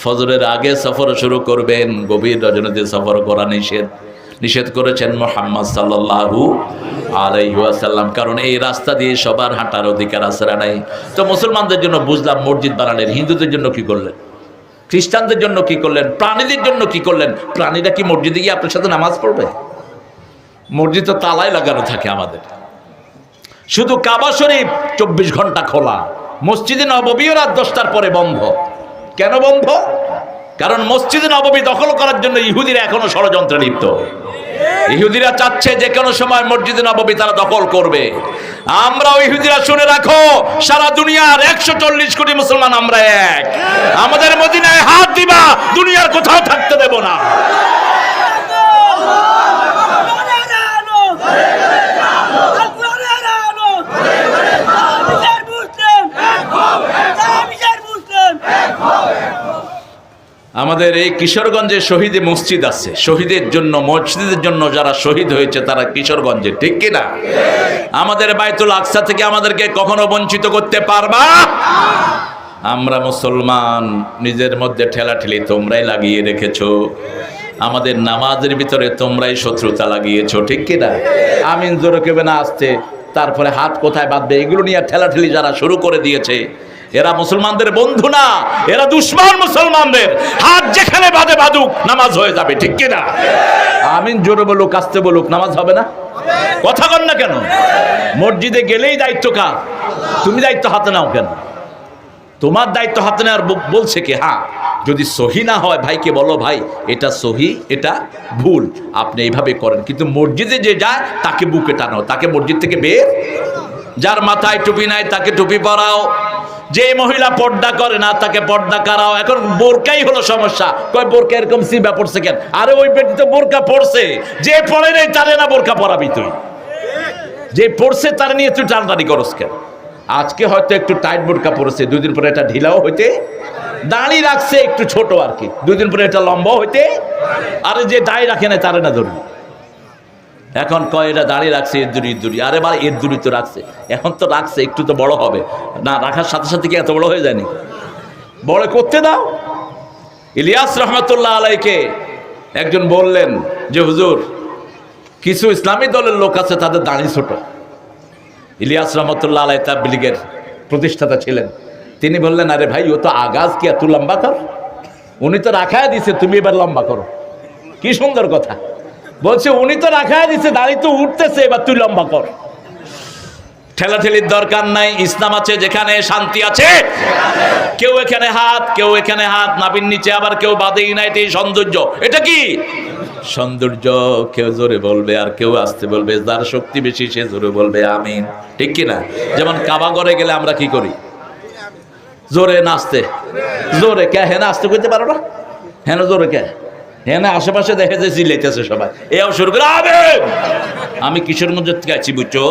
ফজরের আগে সফর শুরু করবেন, গভীর রজনীতে সফর করা নিষেধ। নিষেধ করেছেন মুহাম্মদ সাল্লাল্লাহু আলাইহি ওয়াসাল্লাম, কারণ এই রাস্তা দিয়ে সবার হাঁটার অধিকার আছে না নাই? তো মুসলমানদের জন্য বুঝলাম মসজিদ বানালেন, হিন্দুদের জন্য কি করলেন? খ্রিস্টানদের জন্য কি করলেন? প্রাণীদের জন্য কি করলেন? প্রাণীরা কি মসজিদে গিয়ে আপনার সাথে নামাজ পড়বে? মসজিদ তো তালাই লাগানো থাকে আমাদের। শুধু কাবা শরীফ 24 ঘন্টা খোলা, মসজিদে নববীও রাত 10টার পরে বন্ধ। কেন বন্ধ? কারণ মসজিদে নববী দখল করার জন্য ইহুদিরা এখনো ষড়যন্ত্রে লিপ্ত। ইহুদিরা চাচ্ছে যে কোনো সময় মসজিদে নববী তারা দখল করবে। আমরাও ইহুদিরা শুনে রাখো, সারা দুনিয়ার 140 কোটি মুসলমান আমরা এক। আমাদের মদিনায় হাত দিবা, দুনিয়ার কোথাও থাকতে দেব না। আমাদের এই কিশোরগঞ্জে শহীদে মসজিদ আছে, শহীদের জন্য, মসজিদের জন্য যারা শহীদ হয়েছে তারা কিশোরগঞ্জে, ঠিক কিনা? আমাদের বাইতুল আকসা থেকে আমাদেরকে কখনো বঞ্চিত করতে পারবা? আমরা মুসলমান, নিজের মধ্যে ঠেলাঠেলি তোমরাই লাগিয়ে রেখেছো, আমাদের নামাজের ভিতরে তোমরাই শত্রুতা লাগিয়েছো, ঠিক কিনা? আমিন জোরে কেবে না আসতে, তারপরে হাত কোথায় বাঁধবে, এগুলো নিয়ে ঠেলাঠেলি যারা শুরু করে দিয়েছে এরা মুসলমানদের বন্ধু না, এরা দুশমন মুসলমানদের। হাত যেখানে বাঁধে বাঁধুক, নামাজ হয়ে যাবে, ঠিক কিনা? আমিন জোরে বলুক আসতে বলুক, নামাজ হবে না? কথা কন না কেন? মসজিদে গেলেই দায়িত্ব কার? তুমি দায়িত্ব হাতে নাও কেন? তোমার দায়িত্ব হাতে নেওয়ার বলছে কি? হ্যাঁ, যদি সহি না হয় ভাইকে বলো, ভাই এটা সহি, এটা ভুল, আপনি এইভাবে করেন। কিন্তু মসজিদে যে যায় তাকে বুকে টানো, তাকে মসজিদ থেকে বের। যার মাথায় টুপি নাই তাকে টুপি পরাও, যে মহিলা পর্দা করে না তাকে পর্দা করাও। এখন বোরকাই হলো সমস্যা। কয় বোরকা এরকম সিবা পড়ছে কেন? আরে ওই ব্যক্তি তো বোরকা পড়ছে, যে পড়ে নেই তারে না বোরকা পরাবি তুই? যে পড়ছে তার নিয়ে তুই টানটানি করস কেন? আজকে হয়তো একটু টাইট বোরকা পড়েছে, 2 দিন পরে এটা ঢিলাও হইতে, দাড়ি রাখছে একটু ছোট আর কি, 2 দিন পরে এটা লম্বা হইতে। আরে যে দাড়ি রাখে না তারে না ধরবি। এখন কয় এটা দাঁড়িয়ে রাখছে এর দূরি, আরে বা এর দূরি তো রাখছে, এখন তো রাখছে, একটু তো বড় হবে না, রাখার সাথে সাথে কি এত বড় হয়ে যায়নি? বড় করতে দাও। ইলিয়াস রহমতুল্লাহ আলাইকে একজন বললেন যে হুজুর, কিছু ইসলামী দলের লোক আছে তাদের দাড়ি ছোট। ইলিয়াস রহমতুল্লাহ আলাই তাবলীগের প্রতিষ্ঠাতা ছিলেন। তিনি বললেন, আরে ভাই ও তো আগাজ কি এত লম্বা কর, উনি তো রাখায় দিছে, তুমি এবার লম্বা করো। কি সুন্দর কথা বলছে, উনি তো রাখায় দিছে, দাড়ি তো উঠতেছে, এবার তুই লম্বা কর। ঠেলাঠেলির দরকার নাই, ইসলাম আছে যেখানে, শান্তি আছে। কেউ এখানে হাত, কেউ এখানে হাত, নাভির নিচে, আবার কেউ বাঁধেই না, এটাই সৌন্দর্য। এটা কি সৌন্দর্য? কেউ জোরে বলবে আর কেউ আসতে বলবে, যার শক্তি বেশি সে জোরে বলবে আমিন, ঠিক কিনা? যেমন কাবা ঘরে গেলে আমরা কি করি? জোরে নাচতে, জোরে কে হেনা আসতে করতে পারো না? হেন জোরে কে? হ্যাঁ, আশেপাশে দেখে যে চিল্লাইতেছে সবাই, এও শুরু করে আবেন। আমি কিশোরগঞ্জের থেকে আছি, বুঝছো,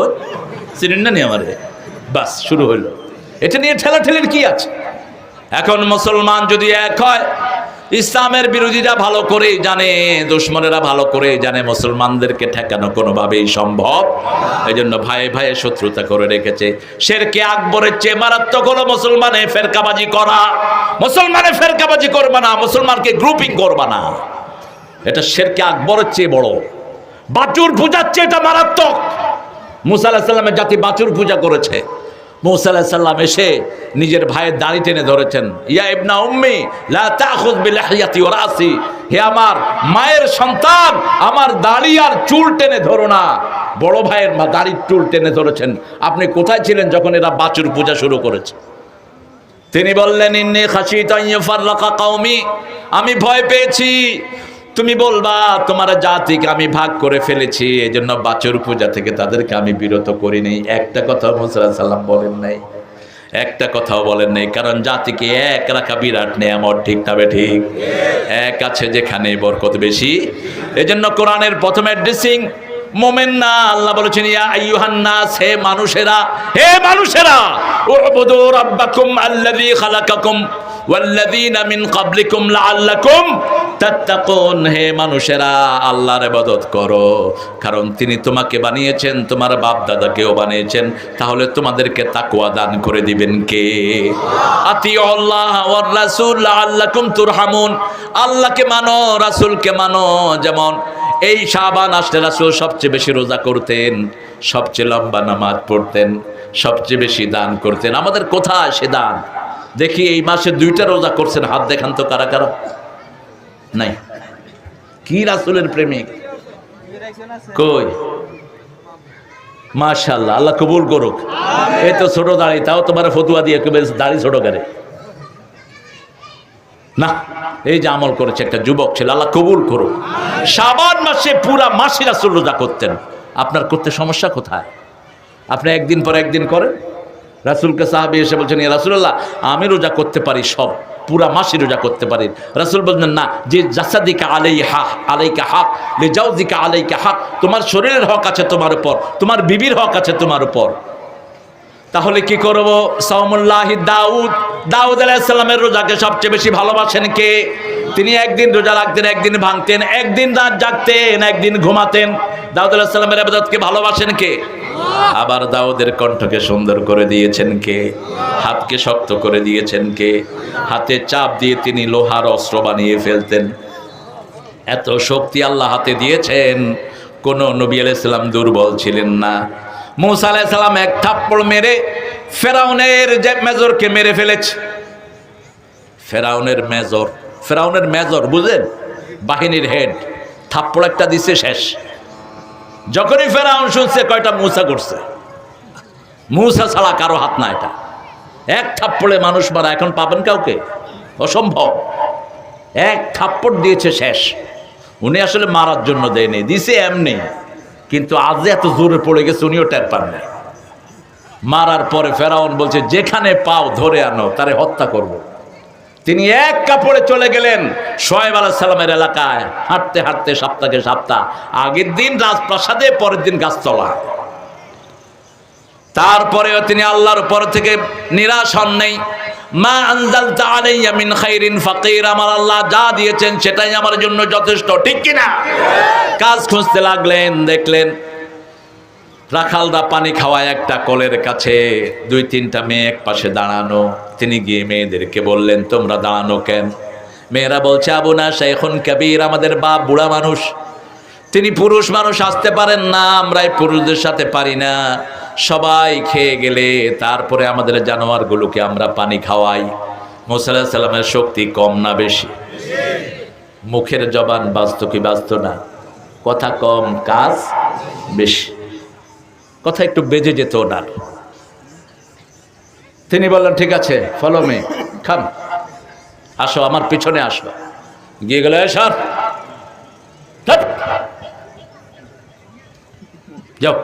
চিনেন না নি আমারে? বাস শুরু হইল। এটা নিয়ে ঠেলাঠেলির কি আছে? এখন মুসলমান যদি এক হয়, ইসলামের বিরোধীরা ভালো করেই জানে, দুশমনেরা ভালো করেই জানে মুসলমানদেরকে ঠেকানো কোনোভাবেই সম্ভব। এই জন্য ভাই ভাইয়ে শত্রুতা করে রেখেছে। শিরকে আকবরের চেয়ে মারাত্মক হলো মুসলমানে ফেরকাবাজি করা। মুসলমানে ফেরকাবাজি করবে না, মুসলমানকে গ্রুপিং করবে না, এটা শিরকে আকবরের চেয়ে বড়। বাছুর পূজার চেয়ে এটা মারাত্মক। মুসা আলাইহিস সালামের জাতি বাছুর পূজা করেছে। মুসা আলাইহিস সালাম এসে নিজের ভাইয়ের দাড়ি টেনে ধরেছেন, ইয়া ইবনা উম্মি লা তাখুয বিলিহইয়াতি ওয়া রাসি, হে আমার মায়ের সন্তান, আমার দাড়ি আর চুল টেনে ধরো না। বড় ভাইয়ের দাড়ির চুল টেনে ধরেছেন। আপনি কোথায় ছিলেন যখন এরা বাছুর পূজা শুরু করেছে? তিনি বললেন, ইন্নী খাশিতু আন ইউফাররাকা কওমি, আমি ভয় পেয়েছি তুমি বলবা তোমার জাতিকে আমি ভাগ করে ফেলেছি, এজন্য বাছুর পূজা থেকে তাদেরকে আমি বিরত করিনি। একটা কথা মুসা আলাইহিস সালাম বলেন নাই, একটা কথাও বলেন নাই, কারণ জাতিকে এক রাখা বিরাট নেয়ামত, ঠিক তবে ঠিক এক আছে যেখানে বরকত বেশি। এজন্য কোরআনের প্রথম অ্যাড্রেসিং মোমেন না, আল্লাহ বলেছেন ইয়া আইয়ুহান নাস, হে মানুষেরা, হে মানুষেরা, উবুদু রাব্বাকুম আল্লাযী খালাকাকুম ওয়াল্লাযীনা মিন ক্বাবলিকুম লাআল্লাকুম তাত্তাকুন, হে মানুষেরা আল্লাহর ইবাদত করো, কারণ তিনি তোমাকে বানিয়েছেন, তোমার বাপ দাদাকেও বানিয়েছেন, তাহলে তোমাদেরকে তাকওয়া দান করে দিবেন কে? আতিউল্লাহ ওয়ার রাসূল লাআল্লাকুম তুরহামুন, আল্লাহকে মানো, রাসূলকে মানো। যেমন এই শাবান আসলে রাসূল সবচেয়ে বেশি রোজা করতেন, সবচেয়ে লম্বা নামাজ পড়তেন, সবচেয়ে বেশি দান করতেন। আমাদের কোথায় সে দান? দেখি এই মাসে 2টা রোজা করছেন, হাত দেখান তো কারা কারা? নাই। কি রাসূলের প্রেমিক? কই? মাশাআল্লাহ, আল্লাহ কবুল করুক। এই তো ছোট দাড়ি, তাও তোমার ফতুয়া দিয়ে দাড়ি ছোট করে না, এই যে আমল করেছে একটা যুবক ছেলে, আল্লাহ কবুল করুক। শাবান মাসে পুরা মাসে রাসূল রোজা করতেন। আপনার করতে সমস্যা কোথায়? আপনি একদিন পর একদিন করেন। রাসূলকে সাহাবী এসে বলছেন, ইয়া রাসূলুল্লাহ, আমি রোজা করতে পারি, সব পুরা মাসে রোজা করতে পারি। রাসূল বললেন, না, যে জাসাদিকা আলাইকা হক লিজাওজিকা আলাইকা হক, তোমার শরীরের হক আছে তোমার উপর, তোমার বিবির হক আছে তোমার উপর। তাহলে কি করব? সাওমুল্লাহি দাউদ দাউদ আলাইহিস সালামের রোজাকে সবচেয়ে বেশি ভালোবাসেন কে? তিনি একদিন রোজা রাখতেন, একদিন ভাঙতেন, একদিন রাত জাগতেন, একদিন ঘুমাতেন। দাউদ আলাইহিস সালামের ইবাদতকে ভালোবাসেন কে? আবার দাউদের কণ্ঠকে সুন্দর করে দিয়েছেন কে? হাতকে শক্ত করে দিয়েছেন কে? হাতে চাপ দিয়ে তিনি লোহার অস্ত্র বানিয়ে ফেলতেন। এত শক্তি আল্লাহ হাতে দিয়েছেন, কোন নবী আলাইহিস সালাম দুর্বল ছিলেন না। মূসা আলাইহিস সালাম এক থাপ্পড় মেরে ফেরাউনের যে মেজরকে মেরে ফেলেছে। ফেরাউনের মেজর বুঝেন, বাহিনীর হেড, থাপ্পড় একটা দিছে, শেষ। যখনই ফেরাউন শুনছে কয়টা মূসা করছে, মূসা ছাড়া কারো হাত না এটা। এক থাপ্পড়ে মানুষ মারা এখন পাবেন কাউকে? অসম্ভব। এক থাপ্পড় দিয়েছে, শেষ। উনি আসলে মারার জন্য দেয়নি, দিছে এমনি, কিন্তু আজ এত জোরে পড়ে গেছে উনিও টের পান না। মারার পরে ফেরাউন বলছে যেখানে পাও ধরে আনো, তারে হত্যা করব। তিনি এক কাপড়ে চলে গেলেন শোয়েব আলাইহিস সালামের এলাকায়, হাঁটতে হাঁটতে সপ্তাহে সপ্তাহ। আগের দিন রাজপ্রাসাদে, পরের দিন গাছতলা। তারপরেও তিনি আল্লাহর উপর থেকে নিরাশ হন নাই। মা আনজালতা আলাইয়া মিন খাইরিন ফাকির, আমার আল্লাহ যা দিয়েছেন সেটাই আমার জন্য যথেষ্ট, ঠিক কিনা? কাজ খুঁজতে লাগলেন, দেখলেন রাখালরা পানি খাওয়ায় একটা কলের কাছে, 2-3টা মেয়ে এক পাশে দাঁড়ানো। তিনি গিয়ে মেয়েদেরকে বললেন তোমরা দাঁড়ানো কেন? মেয়েরা বলছে আবুনা শাইখুন কাবীর, আমাদের বাপ বুড়া মানুষ, তিনি পুরুষ মানুষ, আসতে পারেন না, আমরা এই পুরুষদের সাথে পারি না। সবাই খেয়ে গেলে তারপরে আমাদের জানোয়ারগুলোকে আমরা পানি খাওয়াই। মূসা আলাইহিস সালামের শক্তি কম না বেশি? মুখের জবান বাস্তব কি বাস্তব না? কথা কম, কাজ বেশি। কথা একটু বেজে যেত ওনার। তিনি বললেন ঠিক আছে, ফলো মি, খাম, আসো আমার পিছনে আসো। গিয়ে গেল, সর, যাও।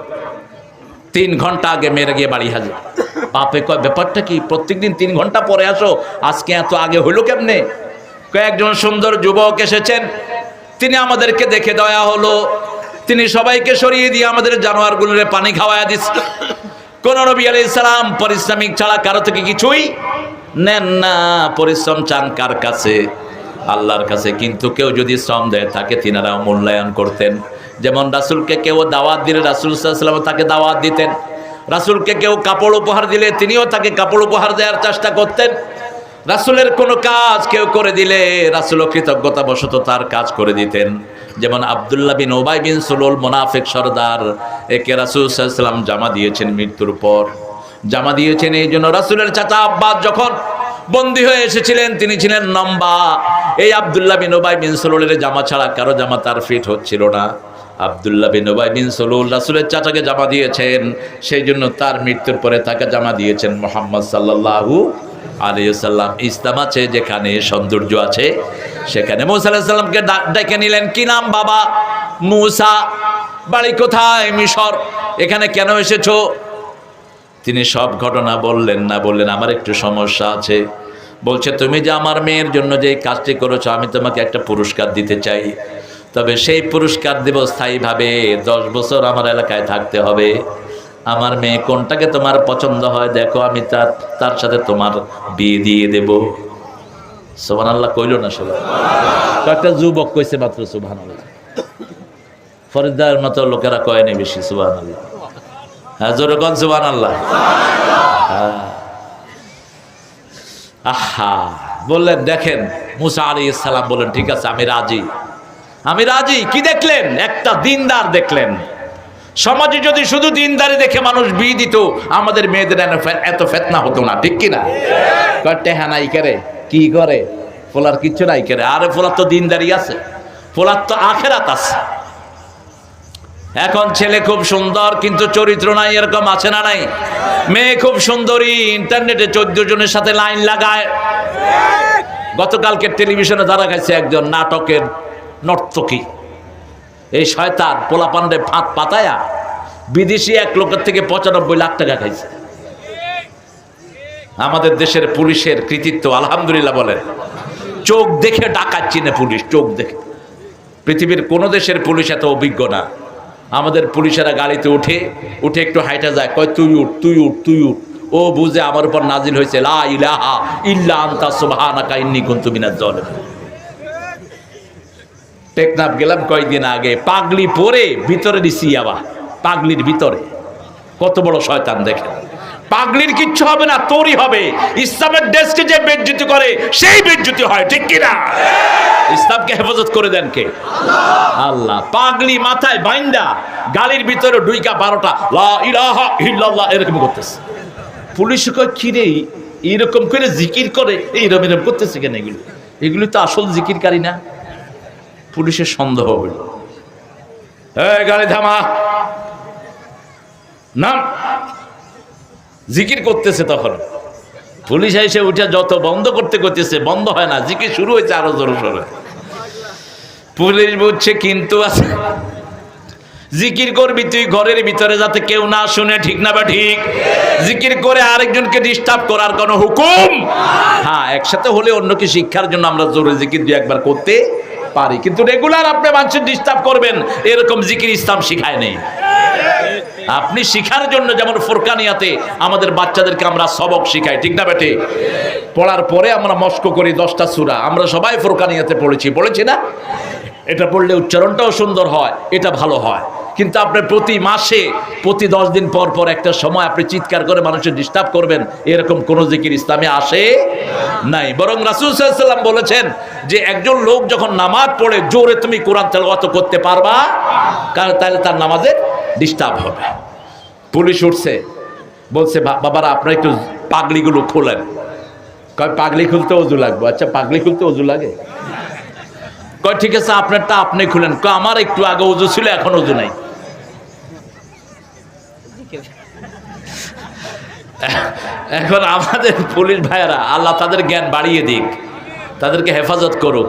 3 ঘন্টা আগে মেয়েরা গিয়ে বাড়ি হাজির। বাপে কয় ব্যাপারটা কি, প্রত্যেকদিন 3 ঘন্টা পরে আসো, আজকে এত আগে হইলো কেমনে? কয়েকজন সুন্দর যুবক এসেছেন, তিনি আমাদেরকে দেখে দয়া হলো, তিনি সবাইকে সরিয়ে দিয়ে আমাদের জানোয়ারগুলোরে পানি খাওয়ায়া দিচ্ছে। কোন নবী আলাইহিস সালাম পারিশ্রমিক ছাড়া কারো থেকে কিছুই নেন না। পরিশ্রম চান কার কাছে? আল্লাহর কাছে। কিন্তু কেউ যদি শ্রম দেয় তাকে তিনারাও মূল্যায়ন করতেন। যেমন রাসূলকে কেউ দাওয়াত দিলে রাসূল সাল্লাল্লাহু আলাইহি ওয়াসাল্লাম তাকে দাওয়াত দিতেন। রাসূলকে কেউ কাপড় উপহার দিলে তিনিও তাকে কাপড় উপহার দেওয়ার চেষ্টা করতেন। রাসূলের কোনো কাজ কেউ করে দিলে রাসূলও কৃতজ্ঞতা বশত তার কাজ করে দিতেন। যেমন আব্দুল্লাহ বিন উবাই বিন সুলুল, মুনাফিক সরদার, একে রাসূল সাল্লাল্লাহু আলাইহি ওয়াসাল্লাম জামা দিয়েছেন মৃত্যুর পর। জামা দিয়েছেন এই জন্য, রাসূলের চাচা আব্বাস যখন বন্দী হয়ে এসেছিলেন তিনি ছিলেন লম্বা। এই আব্দুল্লাহ বিন উবাই বিন সুলুলের জামা ছাড়া কারো জামা তার ফিট হচ্ছিল না। আব্দুল্লাহ বিন উবাই বিন সুলুল রাসূলের চাচাকে জামা দিয়েছেন, সেই জন্য তার মৃত্যুর পরে তাকে জামা দিয়েছেন মুহাম্মদ সাল্লাল্লাহু আলাইহি ওয়াসাল্লাম। ইসলাম আছে যেখানে, সৌন্দর্য আছে সেখানে। মূসা আলাইহিস সালামকে ডেকে নিলেন। কি নাম বাবা? মূসা। বাড়ি কোথায়? মিশর। এখানে কেন এসেছো? তিনি সব ঘটনা বললেন না, বললেন আমার একটু সমস্যা আছে। বলছে তুমি যে আমার মেয়ের জন্য যে কাজটি করেছো, আমি তোমাকে একটা পুরস্কার দিতে চাই, তবে সেই পুরস্কার দেব স্থায়ীভাবে, 10 বছর আমার এলাকায় থাকতে হবে। আমার মেয়ে কোনটাকে তোমার পছন্দ হয় দেখো, আমি তার সাথে তোমার বিয়ে দিয়ে দেব। সুবহানাল্লাহ কইল না সবাই? কয়েকটা যুবক কইছে মাত্র সুবহানাল্লাহ। ফরিদার মতো লোকেরা কয়নি বেশি সুবহানাল্লাহ। হ্যাঁ, জোরে কোন সুবহানাল্লাহ। আহা, বললেন দেখেন, মূসা আলাইহিস সালাম বললেন ঠিক আছে আমি রাজি, আমি রাজি। কি দেখলেন? একটা দিনদার দেখলেন। সমাজে যদি শুধু দিনদারি দেখে মানুষ বিয়ে দিত, আমাদের মেয়েদের এত ফেতনা হতো না, ঠিক কিনা? টেহা নাই করে, কি করে, ফোলার কিচ্ছু নাই করে। আরে ফোলার তো দিনদারি আছে, ফোলার তো আখেরাত আছে। এখন ছেলে খুব সুন্দর কিন্তু চরিত্র নাই, এরকম আছে না নাই? মেয়ে খুব সুন্দরী, ইন্টারনেটে 14 জনের সাথে লাইন লাগায়। গতকালকে টেলিভিশনে ধরা গেছে একজন নাটকের নর্তকী, এই শয়তান পোলাপান্ডে ফাঁদ পাতায়া বিদেশি এক লোকের থেকে 95 লাখ টাকা খাইছে। আমাদের দেশের পুলিশের কৃতিত্ব আলহামদুলিল্লাহ বলেন। চোখ দেখে ডাকাত চিনে পুলিশ, চোখ দেখে। পৃথিবীর কোন দেশের পুলিশ এত অভিজ্ঞ না। আমাদের পুলিশেরা গাড়িতে উঠে একটু হাইটা যায়, কয় তুই উঠ তুই উঠ তুই উঠ, ও বুঝে আমার উপর নাজিল হয়েছে লা ইলাহা ইল্লা আনতা সুবহানাকা ইন্নী কুনতু মিনাজ জালিমিন। টেকনাফ গেলাম কয়েকদিন আগে, পাগলি পরে ভিতরে দিছি আবার, পাগলির ভিতরে কত বড় শয়তান দেখেন। পাগলির কিচ্ছু হবে না, তোরই হবে। ইসলামের দেশকে যে বেজ্জতি করে সেই বেজ্জতি হয়, ঠিক কিনা? ইসলামকে হেফাজত করে দেন কে? আল্লাহ। পাগলি মাথায় বাইন্দা গাড়ির ভিতরে ডুইকা 12টা লা ইলাহা ইল্লাল্লাহ এরকম করতেছে। পুলিশ কয় কি রে এরকম করে জিকির করে, এইরকম এরকম করতেছে কেন? এগুলি তো আসল জিকিরকারী না। পুলিশের সন্দেহ হইল, এই গাড়ি থামা, নাম। জিকির করতেছে, তখন পুলিশ এসে উঠে যত বন্ধ করতে করতেছে, বন্ধ হয় না, জিকির শুরু হয়েছে আরো জোরে সোরে। পুলিশ বুঝছে কিন্তু আছে, জিকির করবি তুই ঘরের ভিতরে যাতে কেউ না শুনে, ঠিক না বা ঠিক? জিকির করে আরেকজনকে ডিস্টার্ব করার কোনো হুকুম? হ্যাঁ, একসাথে হলে অন্যকে শিক্ষার জন্য আমরা জোরে জিকির দুই একবার করতে পারি, কিন্তু রেগুলার আপনি মানুষের ডিস্টার্ব করবেন এরকম জিকির ইসলাম শিখায় নেই। আপনি শিখার জন্য, যেমন ফুরকানিয়াতে আমাদের বাচ্চাদেরকে আমরা সবক শিখাই, ঠিক না বেটে? পড়ার পরে আমরা মস্ক করি 10টা সূরা, আমরা সবাই ফুরকানিয়াতে পড়েছি না? এটা পড়লে উচ্চারণটাও সুন্দর হয়, এটা ভালো হয়। কিন্তু আপনি প্রতি মাসে প্রতি 10 দিন পর পর একটা সময় আপনি চিৎকার করে মানুষের ডিস্টার্ব করবেন, এরকম কোন জিকির ইসলামে আসে নাই। বরং রাসূল সাল্লাল্লাহু আলাইহি ওয়াসাল্লাম বলেছেন যে একজন লোক যখন নামাজ পড়ে জোরে তুমি কোরআন তেলাওয়াত করতে পারবা, কারণ তাহলে তার নামাজে ডিস্টার্ব হবে। পুলিশ উঠছে, বলছে বাবারা আপনারা একটু পাগলিগুলো খোলেন। কয় পাগলি খুলতে অজু লাগবে? আচ্ছা, পাগলি খুলতে অজু লাগে? কয় ঠিক আছে আপনারটা আপনি খুলেন। কয় আমার একটু আগে অজু ছিল, এখন অজু নাই। এখন আমাদের পুলিশ ভাইয়েরা, আল্লাহ তাদের জ্ঞান বাড়িয়ে দিক, তাদেরকে হেফাজত করুক।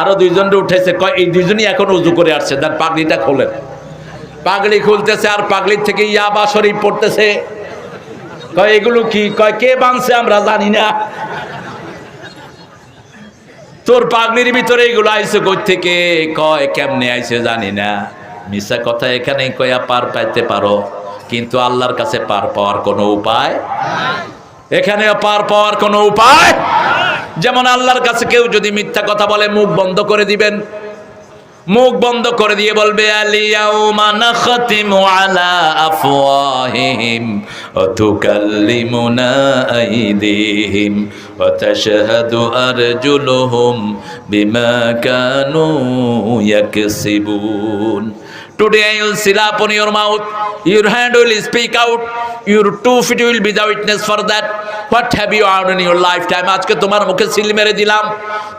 আরো 2 জনকে উঠেছে, কয় এই 2 জনই এখন অজু করে আসছে, তার পাগলিটা খোলেন। পাগলি খুলতেছে আর পাগলির থেকে ইয়াবা শরীফ পড়তেছে। কয় এগুলো কি? কয় কে বানছে আমরা জানি না, তোর পাগলির ভিতরে এগুলো আইছে কই থেকে? কয় কেমনে আইছে জানি না। মিশা কথা এখানে কয়া পার পাইতে পারো, কিন্তু আল্লাহর কাছে পার পাওয়ার কোনো উপায়, এখানে পার পাওয়ার কোনো উপায়। যেমন আল্লাহর কাছে কেউ যদি মিথ্যা কথা বলে, মুখ বন্ধ করে দিবেন, মুখ বন্ধ করে দিয়ে বলবে আলিয়াউমা নাখতিমু আলা আফওয়াহিহিম ওয়া তুকাল্লিমুনা আইদিহিম ওয়া তাশহাদু আরজুলুহুম বিমা Kanu ইয়াকসিবুন। Today I will seal upon your mouth, your hand will speak out, your 2 feet will be the witness for that. What have you done in your lifetime? আজকে তোমার মুখে সিল মেরে দিলাম,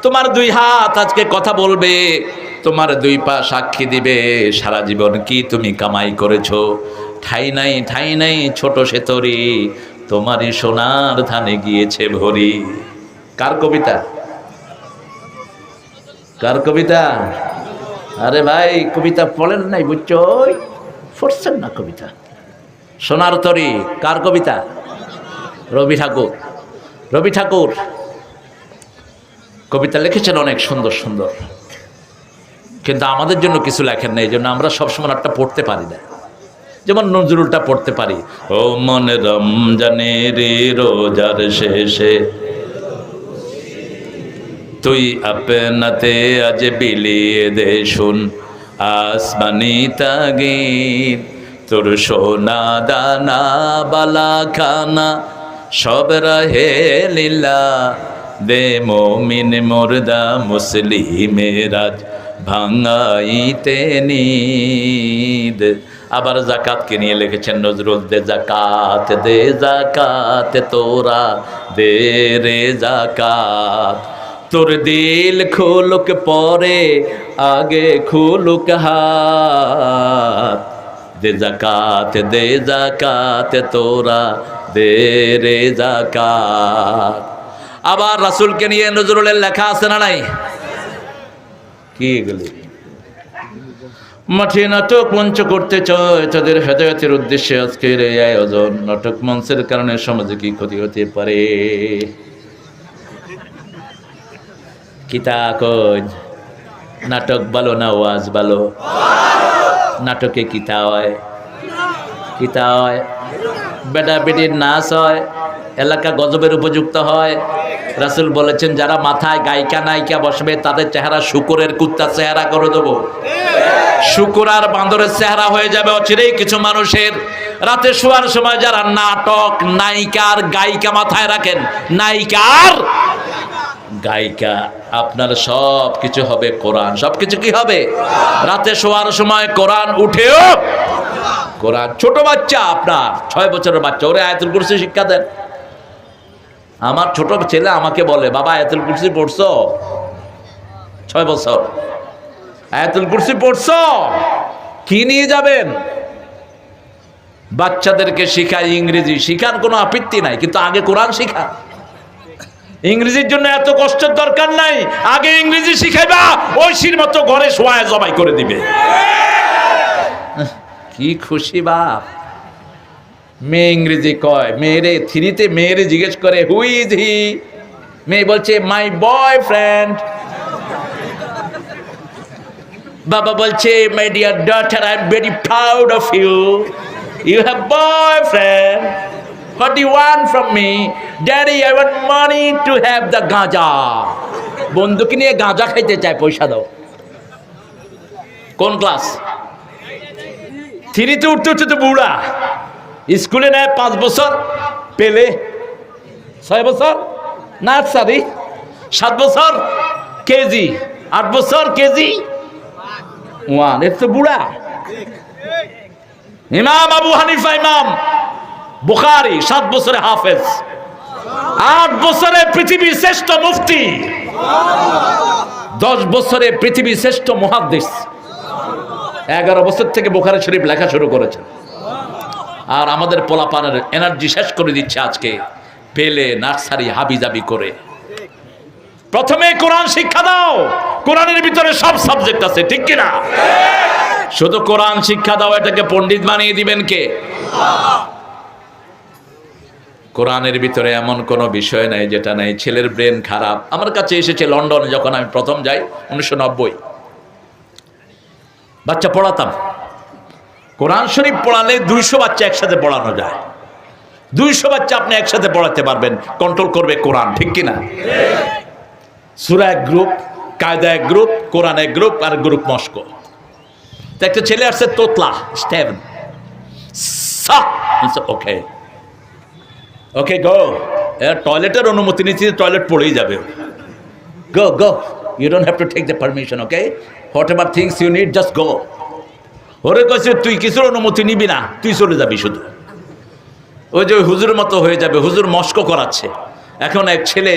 তোমার 2 হাত আজকে কথা বলবে, তোমার 2 পা সাক্ষী দিবে সারা জীবন কি তুমি কামাই করেছো। ঠাই নাই ছোট সেতরি, তোমারই সোনার ধানে গিয়েছে ভরি। কার কবিতা? কার কবিতা? আরে ভাই, কবিতা পড়েন নাই, বুঝছো? পড়ছেন না কবিতা? সোনার তরি কার কবিতা? রবি ঠাকুর। রবি ঠাকুর কবিতা লিখেছেন অনেক সুন্দর সুন্দর, কিন্তু আমাদের জন্য কিছু লেখেন না, এই জন্য আমরা সবসময় একটা পড়তে পারি না। যেমন নজরুলটা পড়তে পারি, ও মন রমজানের রোজার শেষে তুই আপনাতে আজ বিলিয়ে দে শুন আসমানি তাগিদ, তোর সোনা দানা বালা খানা সব রাহে লীলা, দে মুমিন মুর্দা মুসলিমেরাজ ভাঙাইতে নিদ। আবার জাকাতকে নিয়ে লিখেছেন নজরুল, দে জাকাত তোরা দে রে জাকাত, তোর দিল খুলুক পরে আগে খুলুক হাত, দে জাকাত তোরা দে রে জাকাত। আবার রাসূলকে নিয়ে নজরুলের লেখা আছে না নাই? কি এগুলি? মাঠে নাটক মঞ্চ করতে চায় তাদের হেদায়েতের উদ্দেশ্যে আজকের এই আয়োজন। নাটক মঞ্চের কারণে সমাজে কি ক্ষতি হতে পারে? কিতা কই? নাটক ভালো না ওয়াজ ভালো? নাটকে কিতা হয়? কিতা হয়? বেটা বেটির নাচ হয়, এলাকা গজবের উপযুক্ত হয়। রাসূল বলেছেন যারা মাথায় গায়িকা নায়িকা বসবে তাদের চেহারা শূকরের কুত্তার চেহারা করে দেবো। শূকর আর বান্দরের চেহারা হয়ে যাবে অচিরেই কিছু মানুষের। রাতে শোয়ার সময় যারা নাটক নায়িকা আর গায়িকা মাথায় রাখেন, নায়িকা আর গায়িকা, আপনার সব কিছু হবে কোরআন। সব কিছু কি হবে? রাতে শোয়ার সময় কোরআন উঠেও কোরআন। ছোট বাচ্চা আপনার 6 বছরের বাচ্চা, ওরে আয়াতুল কুরসি শিক্ষা দেন। আমার ছোট ছেলে আমাকে বলে, বাবা আয়াতুল কুরসি পড়ছো? 6 বছর। আয়াতুল কুরসি পড়ছো? কি নিয়ে যাবেন? বাচ্চাদেরকে শিখায় ইংরেজি, শিখার কোনো আপত্তি নাই, কিন্তু আগে কোরআন শিখা। ইংরেজির জন্য এত কষ্টের দরকার নাই, আগে ইংরেজি শিখাইবা, ঐশীর মতো ঘরে শোয়ায় জবাই করে দিবে। কি খুশি বাপ। মেয়ে ইংরেজি কয়, মেয়েরে 3-তে মেয়েরে জিজ্ঞেস করে হু ইজ হি, মেয়ে বলছে মাই বয়ফ্রেন্ড। বাবা বলছে my dear daughter I am very proud of you, you have boyfriend. What do you want from me? Daddy, I want money to have the গাঁজা। বন্ধুকে নিয়ে গাঁজা খাইতে চায়, পয়সা দাও। কোন ক্লাস? 3-তে উঠতে উঠতে তো বুড়া। স্কুলে নেয় 5 বছর, পেলে 6 বছর নার্সারি, 7 বছর কেজি, 8 বছর কেজি 1, এর তো বুড়া। ইমাম আবু হানিফা, ইমাম বুখারী 7 বছরে হাফেজ, 8 বছরে পৃথিবীর শ্রেষ্ঠ মুফতি, 10 বছরে পৃথিবীর শ্রেষ্ঠ মুহাদ্দিস, 11 বছর থেকে বুখারী শরীফ লেখা শুরু করেছেন। আর আমাদের পোলাপানের এনার্জি শেষ করে দিচ্ছে আজকে পেলে নার্সারি হাবিজাবি করে। প্রথমে কোরআন শিক্ষা দাও, কোরআনের ভিতরে সব সাবজেক্ট আছে, ঠিক কিনা? শুধু কোরআন শিক্ষা দাও, এটাকে পণ্ডিত বানিয়ে দিবেন কে? কোরআনের ভিতরে এমন কোনো বিষয় নাই যেটা নাই। ছেলের ব্রেন খারাপ। আমার কাছে এসেছে লন্ডনে যখন আমি প্রথম যাই 1990, বাচ্চা পড়াতাম। কোরআন শরীফ পড়ালে 200 বাচ্চা একসাথে পড়ানো যায়। 200 বাচ্চা আপনি একসাথে পড়াতে পারবেন, কন্ট্রোল করবে কোরআন, ঠিক কিনা? সূরা এক গ্রুপ, কায়দা এক গ্রুপ, কোরআন এক গ্রুপ, আর গ্রুপ মস্কো। তো একটা ছেলে আসছে তোতলা, স্টেভেন, ওকে ওকে গো, টয়লেটের অনুমতি নিচ্ছি, টয়লেট পড়েই যাবে। Go go, you don't have to take the permission, okay, whatever things you need just go. ওরে কইছে তুই কিছুর অনুমতি নিবি না, তুই চলে যাবি শুধু। ওই যে হুজুরের মতো হয়ে যাবে। হুজুর মস্কো করাচ্ছে। এখন এক ছেলে,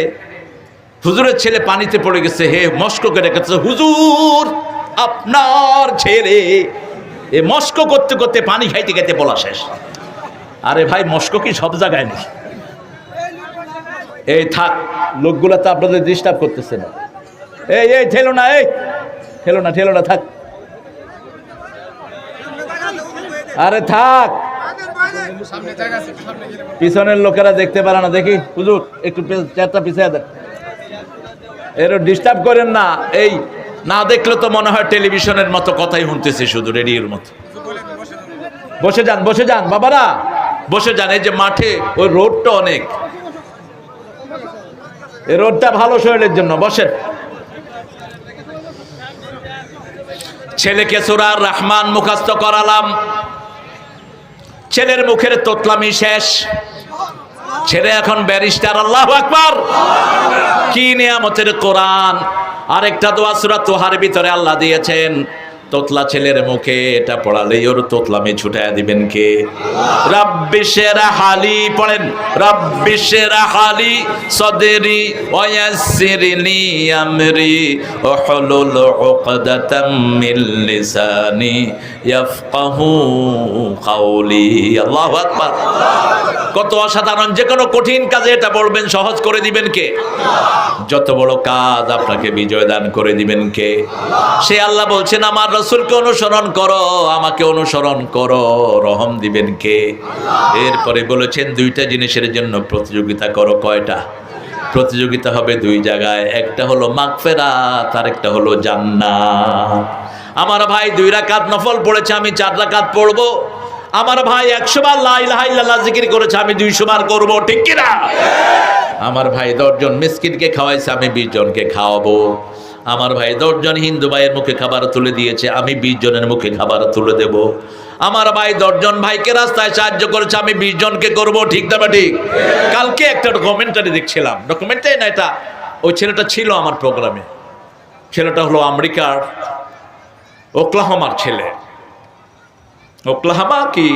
হুজুরের ছেলে পানিতে পড়ে গেছে, হে মস্কো করে গেছে, হুজুর আপনার ছেলে। এ মস্কো করতে করতে পানি খাইতে খাইতে বলা শেষ। আরে ভাই, মস্কো কি সব জায়গায় নেই? এই থাক, লোকগুলা তো আপনাদের ডিস্টার্ব করতেছে না। এই এই ঠেলো না, এই ঠেলো না, ঠেলো না, থাক। আরে থাক, পিছনের লোকেরা দেখতে পারে না। দেখি হুজুর একটু চেয়ারটা পিছিয়ে দেন, এর ডিস্টার্ব করেন না। এই না দেখলে তো মনে হয় টেলিভিশনের মতো কথাই শুনতেছে, শুধু রেডিওর মতো। বসে যান, বসে যান বাবারা, বসে যান। এই যে মাঠে ওই রোডটা অনেক, এই রোডটা ভালো শরীরের জন্য। বসেন। ছেলেকে সূরা রহমান মুখস্থ করালাম, ছেলের মুখের তোতলামি শেষ। ছেলে এখন ব্যারিস্টার। আল্লাহু আকবার! কি নিয়ামতের কোরআন! আরেকটা দোয়া সূরা তোহার ভিতরে আল্লাহ দিয়েছেন, তোতলা ছেলের মুখে এটা পড়ালেই ওর তোতলামি ছুটায় দিবেন কে? রাব্বিশরাহ লি, পড়েন রাব্বিশরাহ লি সাদরি ওয়া ইয়াসসিরলি আমরি ওয়াহলুল উকদাতাম মিন লিসানি ইয়াফকাহু কাওলি। আল্লাহু আকবার! কত অসাধারণ! যে কোনো কঠিন কাজে এটা বলবেন, সহজ করে দিবেন কে? যত বড় কাজ আপনাকে বিজয় দান করে দিবেন কে? সে আল্লাহ বলছেন আমার রাসূলকে অনুসরণ করো, আমাকে অনুসরণ করো, রহম দিবেন কে? এরপরে বলেছেন দুইটা জিনিসের জন্য প্রতিযোগিতা করো। কয়টা? প্রতিযোগিতা হবে 2 জায়গায়, একটা হলো মাগফিরাত, আর একটা হলো জান্নাত। আমার ভাই 2 রাকাত নফল পড়েছে, আমি 4 রাকাত পড়বো। আমার ভাই 100 বার লা ইলাহা ইল্লাল্লাহ জিকির করেছে, আমি 200 বার করব, ঠিক কি না? আমার ভাই 10 জন মিসকিনকে খাওয়াইছে, আমি 20 জনকে খাওয়াবো। আমার ভাই 10 জন হিন্দু ভাইয়ের মুখে খাবার তুলে দিয়েছে, আমি 20 জনের মুখে খাবার তুলে দেব। আমার ভাই 10 জন ভাইকে রাস্তায় সাহায্য করেছে, আমি 20 জনকে করব, ঠিক না ঠিক? কালকে একটা ডকুমেন্টারি দেখছিলাম, ডকুমেন্টারি না এটা, ওই ছেলেটা ছিল আমার প্রোগ্রামে। ছেলেটা হলো আমেরিকার ওকলাহোমার ছেলে, ওকলাহোমা কি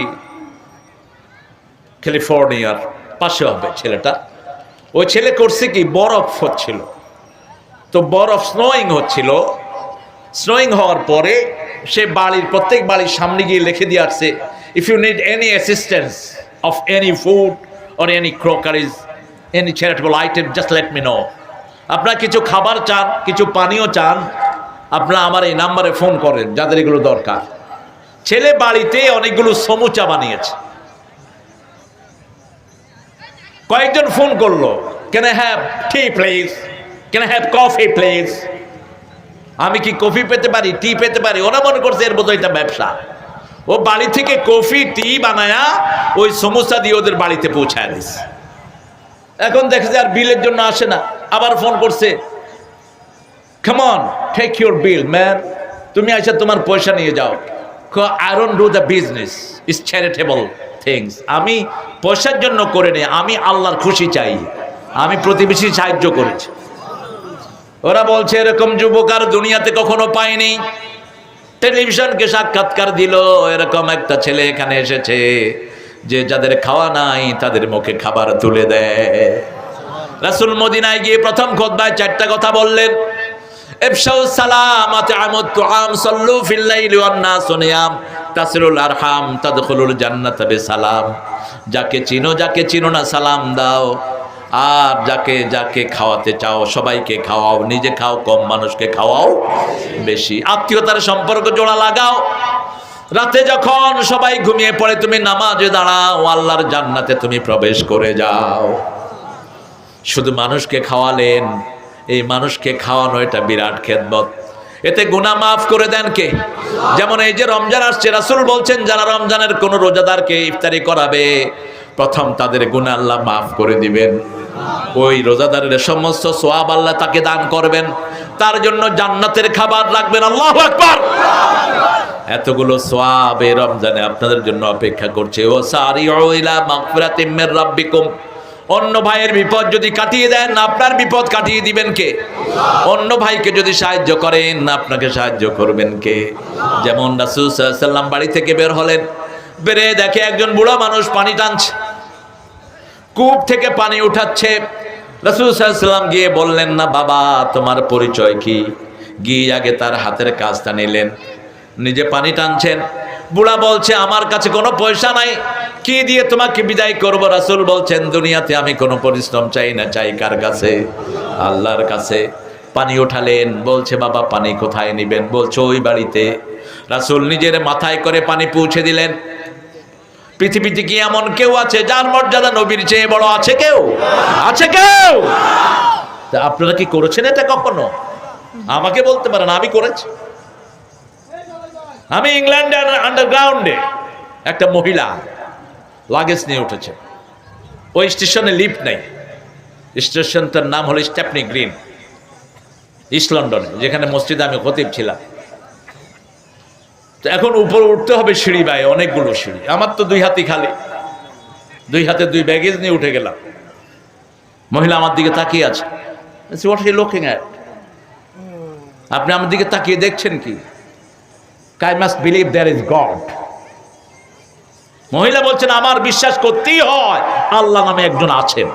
ক্যালিফোর্নিয়ার পাশে হবে ছেলেটা। ওই ছেলে করছে কি, বরফ হচ্ছিল, তো বরফ স্নোয়িং হচ্ছিল। স্নোয়িং হওয়ার পরে সে বাড়ির প্রত্যেক বাড়ির সামনে গিয়ে লিখে দিয়ে আসছে, if you need any assistance of any food or any crockeries, any charitable item, just let me know. আপনারা কিছু খাবার চান, কিছু পানীয় চান, আপনারা আমার এই নাম্বারে ফোন করেন যাদের এগুলো দরকার। ছেলে বাড়িতে অনেকগুলো সমুচা বানিয়েছে। কয়েকজন ফোন করলো, can I have tea please, can I have coffee please. আমি কি কফি পেতে পারি, টি পেতে পারি? ওরা মনে করছে এর বোধহয় এটা ব্যবসা। ও বাড়ি থেকে কফি টি বানায়া ওই সমোসা দিয়ে ওদের বাড়িতে পৌঁছায় দিচ্ছে। এখন দেখছে আর বিলের জন্য আসে না, আবার ফোন করছে, come on take your bill man, তুমি আইসা তোমার পয়সা নিয়ে যাও। I don't do the business, it's charitable things. আমি পয়সার জন্য করে নি, আমি আল্লাহর খুশি চাই, আমি প্রতিবেশী সাহায্য করেছি। ওরা বলছে এরকম যুবক আর দুনিয়াতে কখনো পায়নি। টেলিভিশনকে সাক্ষাৎকার দিল, এরকম একটা ছেলে এখানে এসেছে যে যাদের খাওয়া নাই তাদের মুখে খাবার তুলে দেয়। রাসূল মদিনায় গিয়ে প্রথম খুতবায় 4টা কথা বললেন, ইফশাউ সালাম, আত'আমুত তুআম, সাল্লু ফিল লাইলি ওয়ান নাসু নিয়াম, তাসিলুল আরহাম, তাদখুলুল জান্নাতা বিসালাম। যাকে চিনো যাকে চিনো না সালাম দাও, আর যাকে যাকে খাওয়াতে চাও সবাইকে খাওয়াও, নিজে খাও কম, মানুষকে খাওয়াও বেশি। আত্মীয়তার সম্পর্ক জোড়া লাগাও। রাতে যখন সবাই ঘুমিয়ে পড়ে তুমি নামাজে দাঁড়াও, আল্লাহর জান্নাতে তুমি প্রবেশ করে যাও। শুধু মানুষকে খাওয়ালেন, এই মানুষকে খাওয়ানো এটা বিরাট খেদমত। এতে গুনাহ মাফ করে দেন কে? যেমন এই যে রমজান আসছে, রাসূল বলছেন যারা রমজানের কোন রোজাদারকে ইফতারি করাবে, প্রথম তাদের গুনাহ আল্লাহ মাফ করে দিবেন। ওই রোজাদারের সমস্ত সওয়াব আল্লাহ তাকে দান করবেন, তার জন্য জান্নাতের খাবার রাখবেন। আল্লাহু আকবার। এতগুলো সওয়াব এই রমজানে আপনাদের জন্য অপেক্ষা করছে। ও সারিউ ইলা মাগফিরাতিম মির রাব্বিকুম। অন্য ভাইয়ের বিপদ যদি কাটিয়ে দেন, আপনার বিপদ কাটিয়ে দিবেন কে? অন্য ভাইকে যদি সাহায্য করেন, আপনাকে সাহায্য করবেন কে? যেমন রাসূল সাল্লাল্লাহু আলাইহি ওয়াসাল্লাম বাড়ি থেকে বের হলেন, বেরে দেখে একজন বুড়া মানুষ পানি টানছে, কূপ থেকে পানি উঠাচ্ছে। রাসূল সাল্লাল্লাহু আলাইহি ওয়াসাল্লাম গিয়ে বললেন না, বাবা তোমার পরিচয় কি? গিয়ে আগে তার হাতের কাজটা নিলেন, নিজে পানি টানছেন। বুড়া বলছে আমার কাছে কোনো পয়সা নাই, কি দিয়ে তোমাকে বিদায় করব? রাসূল বলছেন দুনিয়াতে আমি কোনো পরিশ্রম চাই না, চাই কার কাছে? আল্লাহর কাছে। পানি উঠালেন, বলছে বাবা পানি কোথায় নিবেন? বলছে ওই বাড়িতে। রাসূল নিজের মাথায় করে পানি পৌঁছে দিলেন। পৃথিবীতে কি এমন কেউ আছে যার মর্যাদা নবীর চেয়ে বড়? আছে কেউ? আছে কেউ? তা আপনারা কি করেছেন এটা কখনো? আমাকে বলতে পারেন, আমি করেছি। আমি ইংল্যান্ডের আন্ডারগ্রাউন্ডে একটা মহিলা লাগেজ নিয়ে উঠেছে, ওই স্টেশনে লিফট নেই। স্টেশনটার নাম হলো স্টেপনি গ্রিন, ইস্ট লন্ডনে, যেখানে মসজিদে আমি খতিব ছিলাম। তো এখন উপরে উঠতে হবে সিঁড়ি বাই, অনেকগুলো সিঁড়ি। আমার তো 2 হাতই খালি, 2 হাতে 2 ব্যাগেজ নিয়ে উঠে গেলাম। মহিলা আমার দিকে তাকিয়ে আছে। What you looking at? আপনি আমার দিকে তাকিয়ে দেখছেন কি? I must believe there is God. মহিলা বলছেন আমার বিশ্বাস করতেই হয় আল্লাহ নামে একজন আছেন।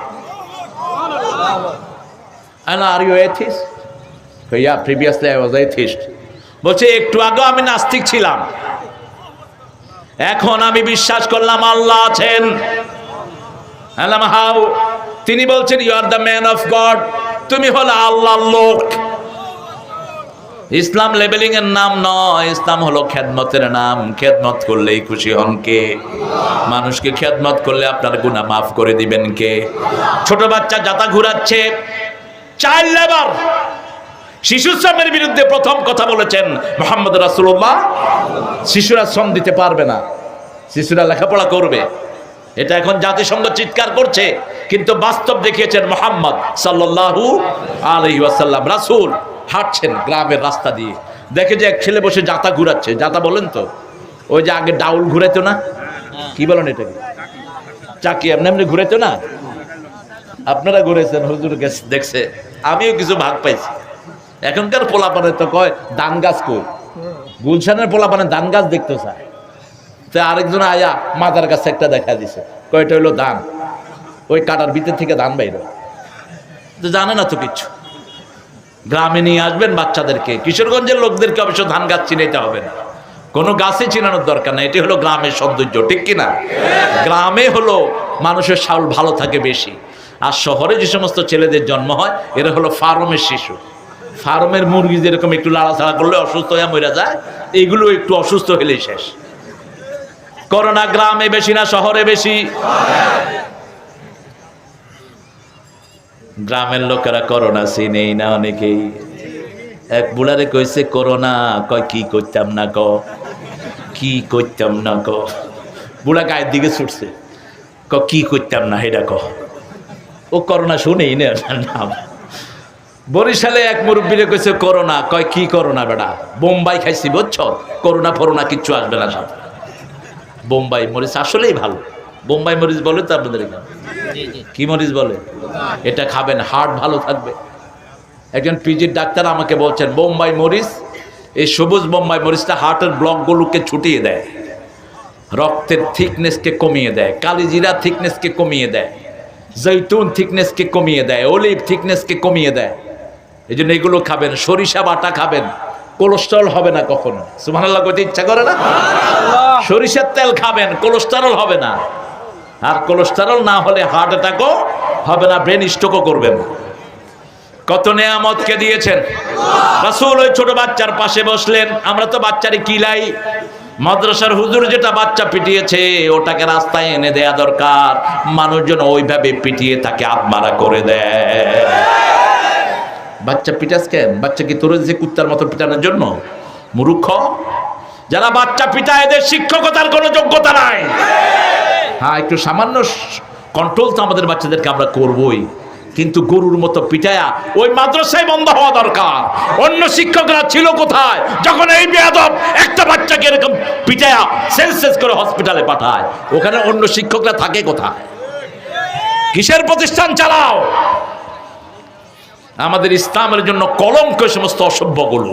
And are you atheist? Yeah, previously I was atheist. বলছে একটু আগে আমি নাস্তিক ছিলাম, এখন আমি বিশ্বাস করলাম আল্লাহ আছেন। How? তিনি বলছেন you are the man of God. তুমি হলো আল্লাহর লোক। ইসলাম লেবেলিং এর নাম নয়, ইসলাম হলো খেদমতের নাম। খেদমত করলেই খুশি হন কে? মানুষকে খেদমত করলে আপনার গুনাহ মাফ করে দিবেন কে? ছোট বাচ্চা জাতা ঘুরাচ্ছে, চাইল্ড লেবার, শিশু শ্রমের বিরুদ্ধে প্রথম কথা বলেছেন মুহাম্মদ রাসূলুল্লাহ। শিশুরা শ্রম দিতে পারবে না, শিশুরা লেখাপড়া করবে, এটা এখন জাতিসংঘ চিৎকার করছে, কিন্তু বাস্তব দেখিয়েছেন মুহাম্মদ সাল্লাল্লাহু আলাইহি ওয়াসাল্লাম। রাসূল হাঁটছেন গ্রামের রাস্তা দিয়ে, দেখে যে এক ছেলে বসে জাতা ঘুরাচ্ছে। জাতা বলেন তো, ওই যে আগে ডাউল ঘুরাইতো না, কি বলেন এটাকে, চাকি এমনি এমনি ঘুরাইতো না, আপনারা ঘুরেছেন, হুজুর দেখছে, আমিও কিছু ভাগ পাইছি। এখনকার পোলাপানে তো কয় ধান গাছ কই, গুলশানের পোলাপানে ধান গাছ দেখতে চায়। তো আরেকজন আয়া মাদার কাছে একটা দেখা দিছে, কয়টা হইলো ধান, ওই কাটার ভিতর থেকে ধান বাইর, তো জানে না তো কিচ্ছু। গ্রামে নিয়ে আসবেন বাচ্চাদেরকে, কিশোরগঞ্জের লোকদেরকে অবশ্য ধান গাছ চিনাইতে হবে না, কোনো গাছই চিনানোর দরকার না। এটি হলো গ্রামের সৌন্দর্য, ঠিক কিনা? গ্রামে হলো মানুষের শাউল ভালো থাকে বেশি। আর শহরে যে সমস্ত ছেলেদের জন্ম হয় এরা হলো ফার্মের শিশু। ফার্মের মুরগি যেরকম একটু লাড়াছাড়া করলে অসুস্থ হয়ে মরে যায়, এইগুলো একটু অসুস্থ হলেই শেষ। করোনা গ্রামে বেশি না শহরে বেশি? গ্রামের লোকেরা করোনা চিনেই না অনেকেই। এক বুড়ারে কইছে করোনা, কয় কি করতাম না ক, কি করতাম না ক। বুড়া গায়ের দিকে ছুটছে, ক কি করতাম না এটা ক। ও করোনা শুনেই না নাম। বরিশালে এক মুরব্বীরে কইছে করোনা, কয় কি করোনা বেটা, বোম্বাই খাইছি বুঝছ, করোনা ফরোনা কিচ্ছু আসবে না সাথে। বোম্বাই মরিচ আসলেই ভালো, বোম্বাই মরিচ বলে তো আপনাদের এখানে, কি মরিচ বলে, এটা খাবেন হার্ট ভালো থাকবে। একজন পিজির ডাক্তার আমাকে বলছেন বোম্বাই মরিচ, এই সবুজ বোম্বাই মরিচটা হার্টের ব্লকগুলোকে ছুটিয়ে দেয়, রক্তের থিকনেসকে কমিয়ে দেয়, কালিজিরা থিকনেসকে কমিয়ে দেয়, জৈতুন থিকনেসকে কমিয়ে দেয়, অলিভ থিকনেসকে কমিয়ে দেয়। এই জন্য এগুলো খাবেন। সরিষা বাটা খাবেন, কোলেস্টেরল হবে না কখনো। সুবহানাল্লাহ কইতে ইচ্ছা করে না? সরিষার তেল খাবেন, কোলেস্টেরল হবে না। আর কোলেস্টেরল না হলে হার্ট অ্যাটাকও হবে না, ব্রেন স্ট্রোকও করবেন। কত নেয়ামতকে দিয়েছেন রাসূল। ওই ছোট বাচ্চার পাশে বসলেন। আমরা তো বাচ্চারে কিলাই, মাদ্রাসার হুজুর যেটা বাচ্চা পিটিয়েছে ওটাকে রাস্তায় এনে দেয়া দরকার। মানুষজন ওইভাবে পিটিয়ে তাকে আত্মারা করে দেয়। বাচ্চা পিটাস কেন? বাচ্চা কি তোর যে কুত্তার মতো পিটানোর জন্য? মূর্খ যারা বাচ্চা পিটায় এদের শিক্ষকতার কোনো যোগ্যতা নাই। হ্যাঁ, একটু সামান্য কন্ট্রোল তো আমাদের বাচ্চাদেরকে আমরা করবই, কিন্তু গরুর মতো পিটায়া ওই মাদ্রাসায় বন্ধ হওয়া দরকার। অন্য শিক্ষকরা ছিল কোথায় যখন এই বেয়াদব একটা বাচ্চাকে এরকম পিটায়া সেন্সেস করে হসপিটালে পাঠায়? ওখানে অন্য শিক্ষকরা থাকে কোথায়? কিসের প্রতিষ্ঠান চালাও? আমাদের ইসলামের জন্য কলঙ্ক সমস্ত অসভ্যগুলো।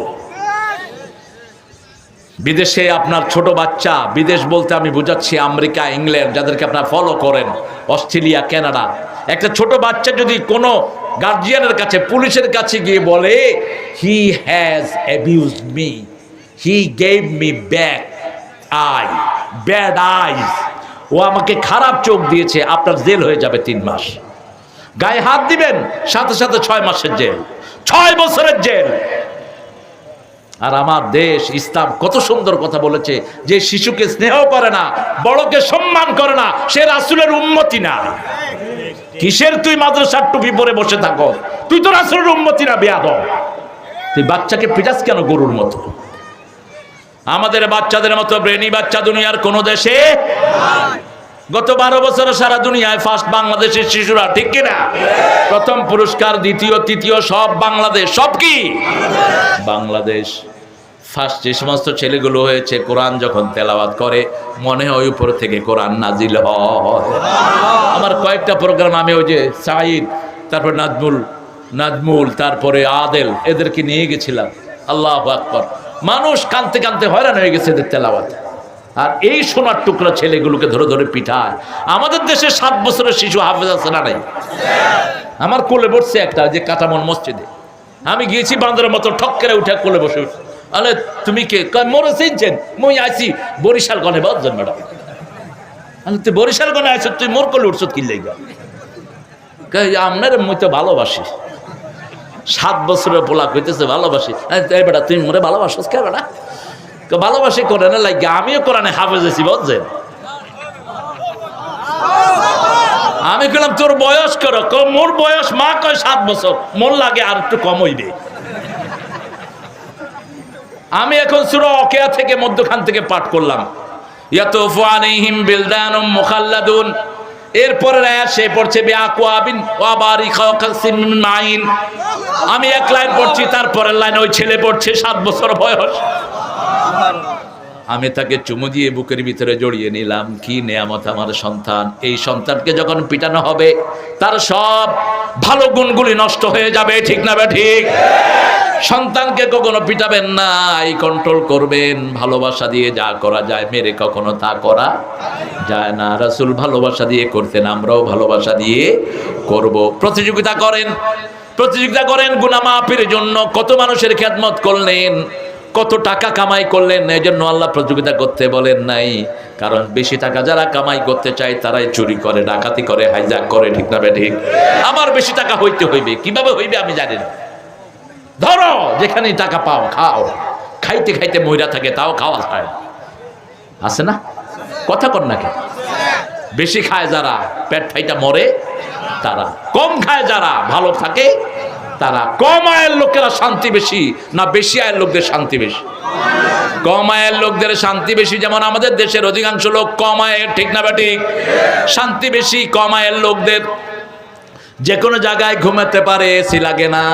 বিদেশে আপনার ছোট বাচ্চা, বিদেশ বলতে আমি বুঝাচ্ছি আমেরিকা, ইংল্যান্ড, যাদেরকে আপনারা ফলো করেন, অস্ট্রেলিয়া, কানাডা। একটা ছোট বাচ্চা যদি কোনো গার্জিয়ানের কাছে, পুলিশের কাছে গিয়ে বলে he has abused me, he gave me bad eyes, ও আমাকে খারাপ চোখ দিয়েছে, আপনার জেল হয়ে যাবে 3 মাস। গায়ে হাত দিবেন, সাথে সাথে 6 মাসের জেল, 6 বছরের জেল। আর আমার দেশ ইসলাম কত সুন্দর কথা বলেছে, যে শিশুকে স্নেহ করে না, বড়কে সম্মান করে না, সে রাসূলের উম্মতি না। কিসের তুই মাদ্রাসার টুপি পরে বসে থাকো? তুই তো রাসূলের উম্মতি না, বেয়াদব। তুই বাচ্চাকে পিটাস কেন গরুর মতো? আমাদের বাচ্চাদের মতো ব্রেনি বাচ্চা দুনিয়ার কোন দেশে নাই। গত 12 বছরে সারা দুনিয়ায় ফার্স্ট বাংলাদেশের শিশুরা, ঠিক কিনা? প্রথম পুরস্কার, দ্বিতীয়, তৃতীয় সব বাংলাদেশ। সব কি বাংলাদেশ? ফার্স্ট যে সমস্ত ছেলেগুলো হয়েছে, কোরআন যখন তেলাওয়াত করে মনে হয় উপর থেকে কোরআন নাজিল হয়। আমার কয়েকটা প্রোগ্রাম, আমি ওই যে সাঈদ, তারপর নাজমুল, তারপরে আদেল, এদেরকে নিয়ে গেছিলাম। আল্লাহু আকবার। মানুষ কাঁদতে কাঁদতে হয়রান হয়ে গেছে এদের তেলাওয়াত। আর এই সোনার টুকরা ছেলেগুলোকে ধরে ধরে পিঠায়। আমাদের দেশে 7 বছরের শিশু হাফেজ আছে না নাই? আমার কোলে বসছে একটা, যে কাটামন মসজিদে আমি গিয়েছি, বান্দরের মতো ঠক করে উঠে কোলে বসে। আরে তুমি কে? মোরে চিনছেন? মই আইছি বরিশাল গনে বজন ম্যাডাম। আমি তুই বরিশাল গনে আইছ, তুই মোর কোলে উঠছ কি লাগা? আপনার মই তো ভালোবাসি। 7 বছরের পোলা কইতেছে ভালোবাসি। এই বেটা তুই মোরে ভালোবাসিস কে বেটা? ভালোবাসি কোরআনে লাগে, আমিও কোরআনে হাফেজ আছি বুঝছেন। আমি কইলাম তোর বয়স কর? মোর বয়স মা কয় 7 বছর, মোর লাগে আর একটু কম হইবে। আমি এখন সূরা ওয়াকিয়া থেকে মধ্যখান থেকে পাঠ করলাম। ইয়াতুফু আলাইহিম বিলদানুম মুখাল্লাদুন। এরপরে আয়াত সে পড়ছে বিআকওয়াবিন ওয়া বারিকা কাসিম মিন মাইন। আমি এক লাইন পড়ছি, তারপরের লাইন ওই ছেলে পড়ছে 7 বছর বয়স। আমি তাকে চুমু দিয়ে বুকের ভিতরে জড়িয়ে নিলাম। কি নেয়ামত আমার সন্তান! এই সন্তানকে যখন পিটানো হবে তার সব ভালো গুণগুলি নষ্ট হয়ে যাবে, ঠিক না বে ঠিক? সন্তানকে কখনো পিটাবেন না, এই কন্ট্রোল করবেন ভালোবাসা দিয়ে। যা করা যায় মেরে কখনো তা করা যায় না। রাসূল ভালোবাসা দিয়ে করতেন, আমরাও ভালোবাসা দিয়ে করব। প্রতিযোগিতা করেন গুনাহ মাফের জন্য। কত মানুষের খেদমত করলেন, কত টাকা কামাই করলেন, এই জন্য আল্লাহ প্রতিযোগিতা করতে বলেন নাই। কারণ বেশি টাকা যারা কামাই করতে চায় তারাই চুরি করে, ডাকাতি করে, হাইজ্যাক করে, ঠিক না বে ঠিক? আমার বেশি টাকা হইতে হইবে, কিভাবে হইবে আমি জানি না। ধরো যেখানে টাকা পাও খাও, খাইতে খাইতে মইরা থাকে তাও খাওয়া যায়, আছে না? কথা কর না কেন? বেশি খায় যারা পেট ফাইটা মরে তারা, কম খায় যারা ভালো থাকে তারা। কম আয়ের লোকেরা শান্তি বেশি না বেশি আয়ের লোকদের শান্তি বেশি? কম আয়ের লোকদের শান্তি বেশি। যেমন আমাদের দেশের অধিকাংশ লোক কম আয়ের, ঠিক না বেটি? শান্তি বেশি কম আয়ের লোকদের। যে কোনো জায়গায় ঘুমাতে পারে, এসি লাগে না,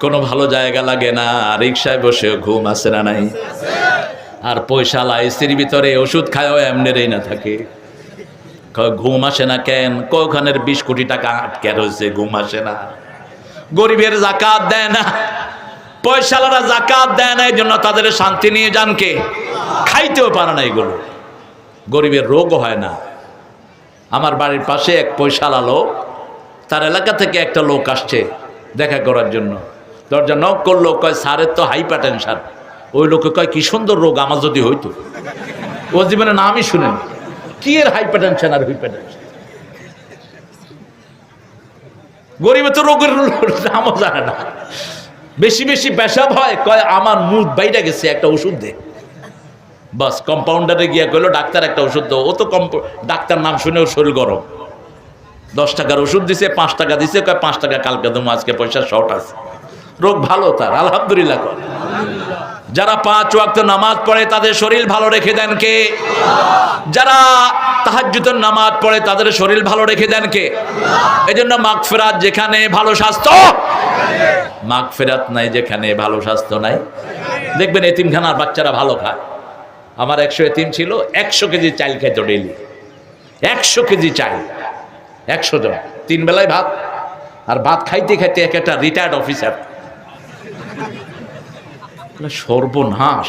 কোনো ভালো জায়গা লাগে না, রিক্সায় বসে ঘুম আসে না নাই? আর পয়সালা এসির ভিতরে ওষুধ খায়ও এমনেরই না থাকে। ঘুম আসে না কেন? ওখানের 20 কোটি টাকা আটকে রয়েছে, ঘুম আসে না। গরিবের যাকাত দেয় না, পয়সালারা যাকাত দেয় না, এই জন্য তাদের শান্তি নিয়ে যান কে? খাইতেও পারে না এগুলো। গরিবের রোগও হয় না। আমার বাড়ির পাশে এক পয়সালা লোক, তার এলাকা থেকে একটা লোক আসছে দেখা করার জন্য। দরজা নক করলো, কয় স্যারের তো হাইপার টেনশন। ওই লোকে কয় কি সুন্দর রোগ, আমার যদি হইতো। ও জীবনে নামই শুনেন কি এর হাইপার টেনশন আর হাইপার টেনশন। গরিবে তো রোগের নামও জানে না। বেশি বেশি পেশাব হয়, কয় আমার মুখ বাইরে গেছে, একটা ওষুধ দে। বাস কম্পাউন্ডারে গিয়া কইলো ডাক্তার একটা ওষুধ দাও। ও তো ডাক্তার নাম শুনেও শরীর গরম। 10 টাকার ওষুধ দিছে, 5 টাকা দিছে, কয় 5 টাকা কালকে দেবো, আজকে পয়সা শর্ট আছে। রোগ ভালো তার, আলহামদুলিল্লাহ। যারা 5 ওয়াক্ত নামাজ পড়ে তাদের শরীর ভালো রেখে দেন কে? যারা তাহাজ্জুদের নামাজ পড়ে তাদের শরীর ভালো রেখে দেন কে? এজন্য মাগফিরাত যেখানে ভালো স্বাস্থ্য, মাগফিরাত নাই যেখানে ভালো স্বাস্থ্য নাই। দেখবেন এতিমখানার বাচ্চারা ভালো খায়। আমার 100 এতিম ছিল, 100 কেজি চাল খাইত ডেইলি। 100 কেজি চাল, 100 জন, 3 বেলায় ভাত। আর ভাত খাইতে খাইতে একটা রিটায়ার্ড অফিসার। সর্বনাশ,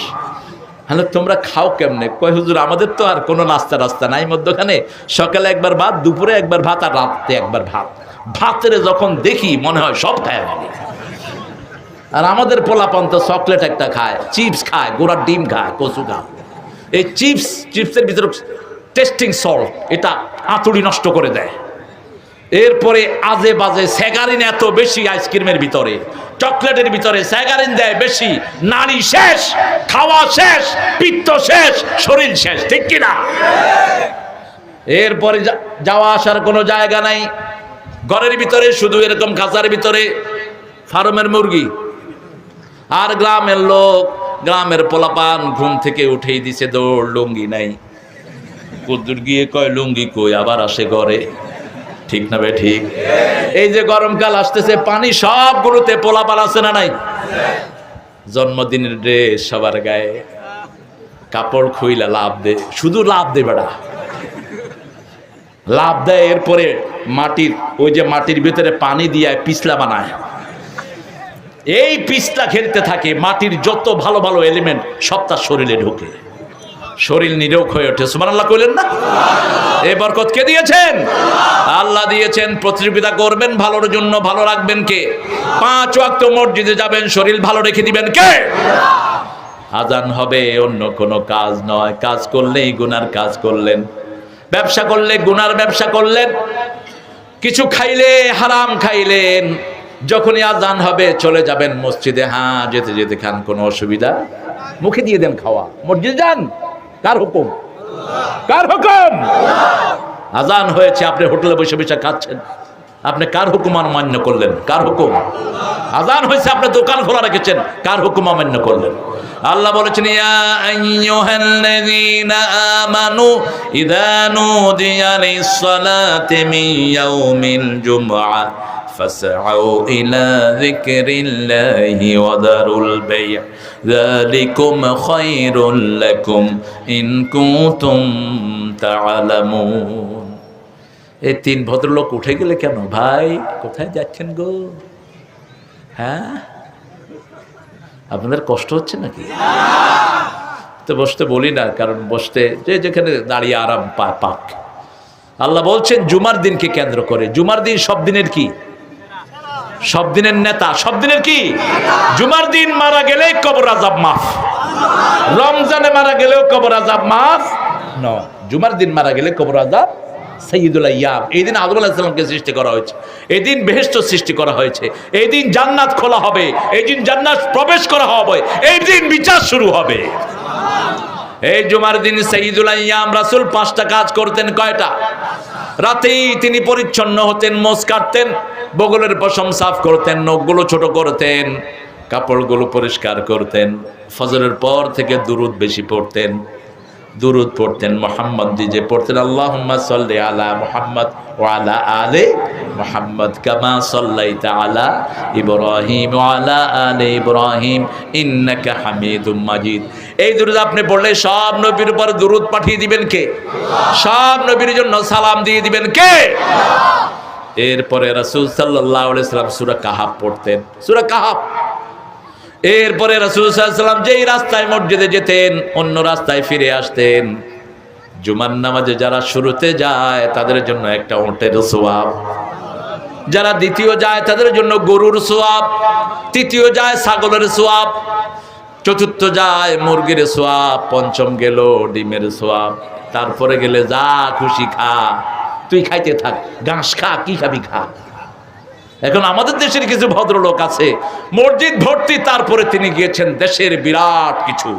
হ্যালো তোমরা খাও কেমনে? কয় হুজুর আমাদের তো আর কোনো নাস্তা রাস্তা নাই মধ্যখানে। সকালে একবার ভাত, দুপুরে একবার ভাত, আর রাতে একবার ভাত। ভাতের যখন দেখি মনে হয় সব খায় ভালো। আর আমাদের পোলাপান তো চকলেট একটা খায়, চিপস খায়, গোড়ার ডিম খায়, কচু খায়। এই চিপসের ভিতরে টেস্টিং সল্ট, এটা আঁতুড়ি নষ্ট করে দেয়। এরপরে আজে বাজে স্যাগারিন এত বেশি আইসক্রিমের ভিতরে, চকলেটের ভিতরে স্যাগারিন দেয় বেশি। নারী শেষ, খাওয়া শেষ, পিত্ত শেষ, শরীর শেষ, ঠিক কিনা? এরপরে যাওয়া আসার কোনো জায়গা নাই। ঘরের ভিতরে শুধু এরকম খাঁচার ভিতরে ফার্মের মুরগি। আর গ্রামের লোক, গ্রামের পোলাপান ঘুম থেকে উঠেই দিছে দৌড়, লুঙ্গি নাই। কুদ্দুর গিয়ে কয় লুঙ্গি কই, আবার আসে ঘরে, ঠিক না ভাই ঠিক? এই যে গরমকাল আসতেছে, পানি সবগুলোতে পোলাপান আছে না নাই? জন্মদিনের ড্রেস সবার গায়ে, কাপড় খুইলা লাভ দে, শুধু লাভ দে বেড়া, লাভ দেয়। এরপরে মাটির ওই যে মাটির ভিতরে পানি দিয়ে পিছলা বানায়। এই পিছলা খেলতে থাকে, মাটির যত ভালো ভালো এলিমেন্ট সব তার শরীরে ঢোকে, শরীর নিরোগ হয়ে ওঠে। সুবহানাল্লাহ কইলেন না? এই বরকত কে দিয়েছেন? আল্লাহ দিয়েছেন। প্রতিযোগিতা করবেন ভালোর জন্য, ভালো রাখবেন কে? 5 ওয়াক্ত মসজিদে যাবেন, শরীর ভালো রেখে দিবেন কে? আজান হবে, অন্য কোনো কাজ নয়। কাজ করলেই গুনার কাজ করলেন, ব্যবসা করলে গুনার ব্যবসা করলেন, কিছু খাইলে হারাম খাইলেন। যখনই আজান হবে চলে যাবেন মসজিদে। হ্যাঁ, যেতে যেতে খান, কোনো অসুবিধা, মুখে দিয়ে দেন খাওয়া। মসজিদে যান, কার হুকুম? কার হুকুম? আজান হয়েছে, আপনি হোটেলে বসে বসে খাচ্ছেন, আপনি কার হুকুম অমান্য করলেন? কার হুকুম? আজান হয়েছে, আপনি দোকান খোলা রেখেছেন, কার হুকুম অমান্য করলেন? আল্লাহ বলেছেন, ইয়া আইয়ুহাল্লাযীনা আমানু ইযা নুদিয়া লিস-সালাতি মিন ইয়াউমিল জুমআহ ফাসআউ ইলা যিকরিল্লাহি ওয়া দারুল বাই' যালিকুম খায়রুল লাকুম ইন কুনতুম তা'লামুন। এই তিন ভদ্রলোক উঠে গেলে কেন ভাই? কোথায় যাচ্ছেন গো? হ্যাঁ, আপনাদের কষ্ট হচ্ছে নাকি? তো বসতে বলি না, কারণ বসতে যে যেখানে দাঁড়িয়ে আরাম পাক। আল্লাহ বলছেন জুমার দিনকে কেন্দ্র করে, জুমার দিন সব দিনের কি? সব দিনের নেতা, সব দিনের কি? জুমার দিন মারা গেলে কবর আযাব মাফ, রমজানে মারা গেলেও কবর আযাব মাফ নয়, জুমার দিন মারা গেলে কবর আযাব সাইয়্যিদুল আইয়াম। এই দিন আদম আলাইহিস সালামকে সৃষ্টি করা হয়েছে, এই দিন বেহেশত সৃষ্টি করা হয়েছে, এই দিন জান্নাত খোলা হবে, এই দিন জান্নাত প্রবেশ করা হবে, এই দিন বিচার শুরু হবে। এই জুমার দিন সাইয়্যিদুল আইয়াম রাসূল 5টা কাজ করতেন। কয়টা? রাতেই তিনি পরিচ্ছন্ন হতেন, মোজ কাটতেন, বগলের পশম সাফ করতেন, নখগুলো ছোট করতেন, কাপড়গুলো পরিষ্কার করতেন, ফজরের পর থেকে দুরূদ বেশি পড়তেন, দুরূদ পড়তেন, মুহাম্মদ যে পড়তেন, আল্লাহুম্মা সাল্লি আলা মুহাম্মদ ওয়া আলা আলি মুহাম্মদ কামা সাল্লাইতা আলা ইব্রাহিম ওয়া আলা আলি ইব্রাহিম ইন্নাকা হামিদুম মাজিদ। এই দুরূদ আপনি পড়লে সব নবীর উপর দুরূদ পাঠিয়ে দিবেন কে? সব নবীর জন্য সালাম দিয়ে দিবেন কে? এরপরে রাসূল সাল্লাল্লাহু আলাইহি সাল্লাম সূরা কাহাফ পড়তেন, সূরা কাহাফ। এরপরে রাসূল সাল্লাল্লাহু আলাইহি সাল্লাম যেই রাস্তায় মসজিদে যেতেন অন্য রাস্তায় ফিরে আসতেন। জুমার নামাজে যারা শুরুতে যায় তাদের জন্য একটা উটের সওয়াব, যারা দ্বিতীয় যায় তাদের জন্য গরুর সওয়াব, তৃতীয় যায় ছাগলের সওয়াব, চতুর্থ যায় মুরগির সওয়াব, পঞ্চম গেল ডিমের সওয়াব, তারপরে গেলে যা খুশি খা, তুই খাইতে থাক, ঘাস খা, কি খাবি খা। এখন আমাদের দেশের কিছু ভদ্রলোক আছে মসজিদ ভর্তি, তারপরে তিনি গিয়েছেন দেশের বিরাট কিছু,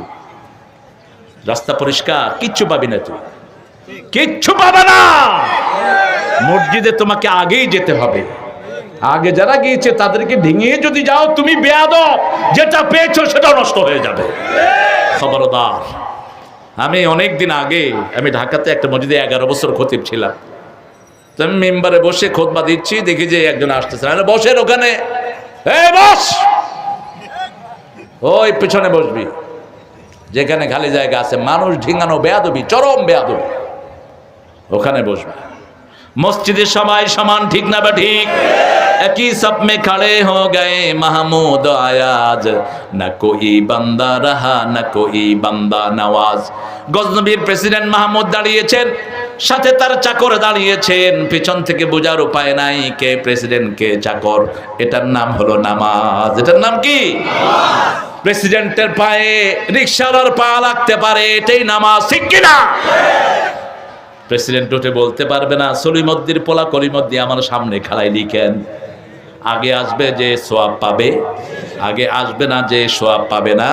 রাস্তা পরিষ্কার, কিচ্ছু পাবি না, তুই কিচ্ছু পাবে না। মসজিদে তোমাকে আগেই যেতে হবে, আগে যারা গিয়েছে তাদেরকে ভেঙে যদি যাও তুমি বেয়াদব, যেটা পেয়েছো সেটা নষ্ট হয়ে যাবে, খবরদার। আমি অনেক দিন আগে আমি ঢাকাতে একটা মসজিদে 11 বছর খতিব ছিলাম। আমি মেম্বারে বসে খুতবা দিচ্ছি, দেখি যে একজন আসতেছে, বসেন ওখানে, এই বস, ওই পিছনে বসবি, যেখানে খালি জায়গা আছে, মানুষ ঢিঙানো বেয়াদবি, চরম বেয়াদবি, ওখানে বসবে। মসজিদে সবাই সমান, ঠিক না বা ঠিক? একই সব মে খড়ে হো গয়ে মাহমুদ আয়াজ, না কোই বান্দা রাহা না কোই বান্দা নওয়াজ। গজনবীর প্রেসিডেন্ট মাহমুদ দাঁড়িয়েছেন, সাথে তার চাকর দাঁড়িয়েছেন, পিছন থেকে বোঝার উপায় নাই কে প্রেসিডেন্ট কে চাকর। এটার নাম হলো নামাজ। এটার নাম কি? প্রেসিডেন্টের পায়ে রিকশাওয়ালার পা লাগতে পারে, এটাই নামাজ, ঠিক কিনা? প্রেসিডেন্ট উঠে বলতে পারবে না সলিমদ্দির পোলা কলিমদ্দি আমার সামনে খালাই লিখেন, আগে আসবে যে সোয়াব পাবে, আগে আসবে না যে সোয়াব পাবে না।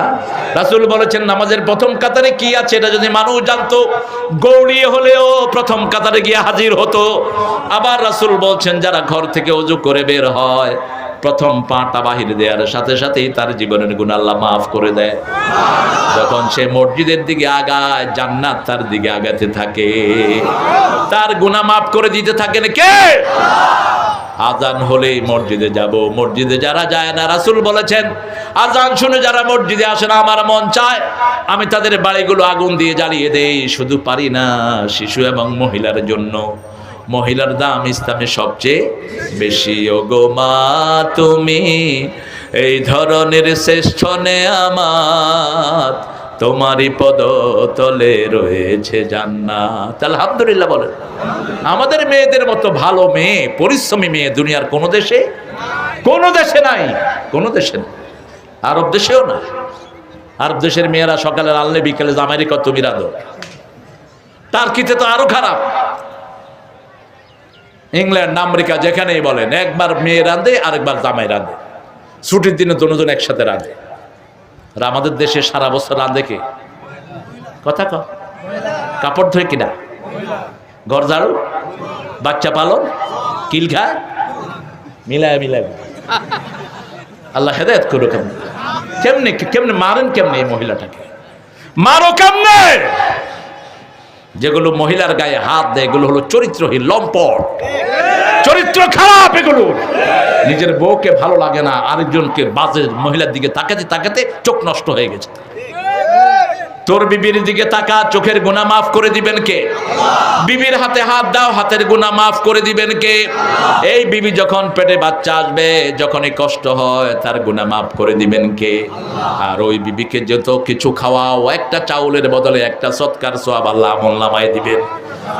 রাসূল বলেছেন নামাজের প্রথম কাতারে কি আছে এটা যদি মানুষ জানতো, গৌড়িয়ে হলেও প্রথম কাতারে গিয়ে হাজির হতো। আবার রাসূল বলছেন যারা ঘর থেকে ওযু করে বের হয়, প্রথম পাটা বাহিরে দেওয়ার সাথে সাথেই তার জীবনের গুনাহ আল্লাহ মাফ করে দেয়। যখন সে মসজিদের দিকে আগায়, জান্নাত তার দিকে আগাতে থাকে, তার গুনাহ মাফ করে দিতে থাকেন কে? আজান হলেই মসজিদে যাব। মসজিদে যারা যায় না, রাসূল বলেছেন আজান শুনে যারা মসজিদে আসে না, আমার মন চায় আমি তাদের বাড়িগুলো আগুন দিয়ে জ্বালিয়ে দেই। শুধু পারি না, শিশু এবং মহিলার জন্য, মহিলার দাম ইসলামে সবচেয়ে বেশি। ও গো মা তুমি এই ধরনের শ্রেষ্ঠ নেয়ামত, তোমারই পদতলে রয়েছে জান্নাত। আলহামদুলিল্লাহ বলেন। আমাদের মেয়েদের মতো ভালো মেয়ে, পরিশ্রমী মেয়ে দুনিয়ার কোনো দেশে নাই, কোনো দেশে নাই, আরব দেশেও না। আরব দেশের মেয়েরা সকালে রাঁধলে বিকেলে জামাইরে কত তুমি রাঁধো, টার্কিতে তো আরো খারাপ। ইংল্যান্ড আমেরিকা যেখানেই বলেন, একবার মেয়ে রাঁধে আরেকবার জামাই রাঁধে, ছুটির দিনে দুজন একসাথে রাঁধে। আর আমাদের দেশে সারা বছর রাঁধে কে? কথা কও, কাপড় ধোয় কিনা, ঘর ঝাড়ু, বাচ্চা পালন, কিল খায়, মিলায় মিলায় আল্লাহ হেদায়েত করুক। কেমনে কেমনে মারেন, কেমনে এই মহিলাটাকে মারো কেমনে? যেগুলো মহিলার গায়ে হাত দেয় এগুলো হলো চরিত্রহীন, লম্পট, চরিত্র খারাপ। এগুলো নিজের বউকে ভালো লাগে না, আরেকজনকে বাজে মহিলার দিকে তাকাতে তাকাতে চোখ নষ্ট হয়ে গেছে। তোর বিবির দিকে তাকা, চোখের গুনাহ মাফ করে দিবেন কে? বিবির হাতে হাত দাও, হাতের গুনাহ মাফ করে দিবেন কে? এই বিবি যখন পেটে বাচ্চা আসবে, যখনই কষ্ট হয়, তার গুনাহ মাফ করে দিবেন কে? আর ওই বিবিকে যত কিছু খাওয়াও, একটা চাউলের বদলে একটা সৎকার সওয়াব আল্লাহ আমলনামায় দিবেন।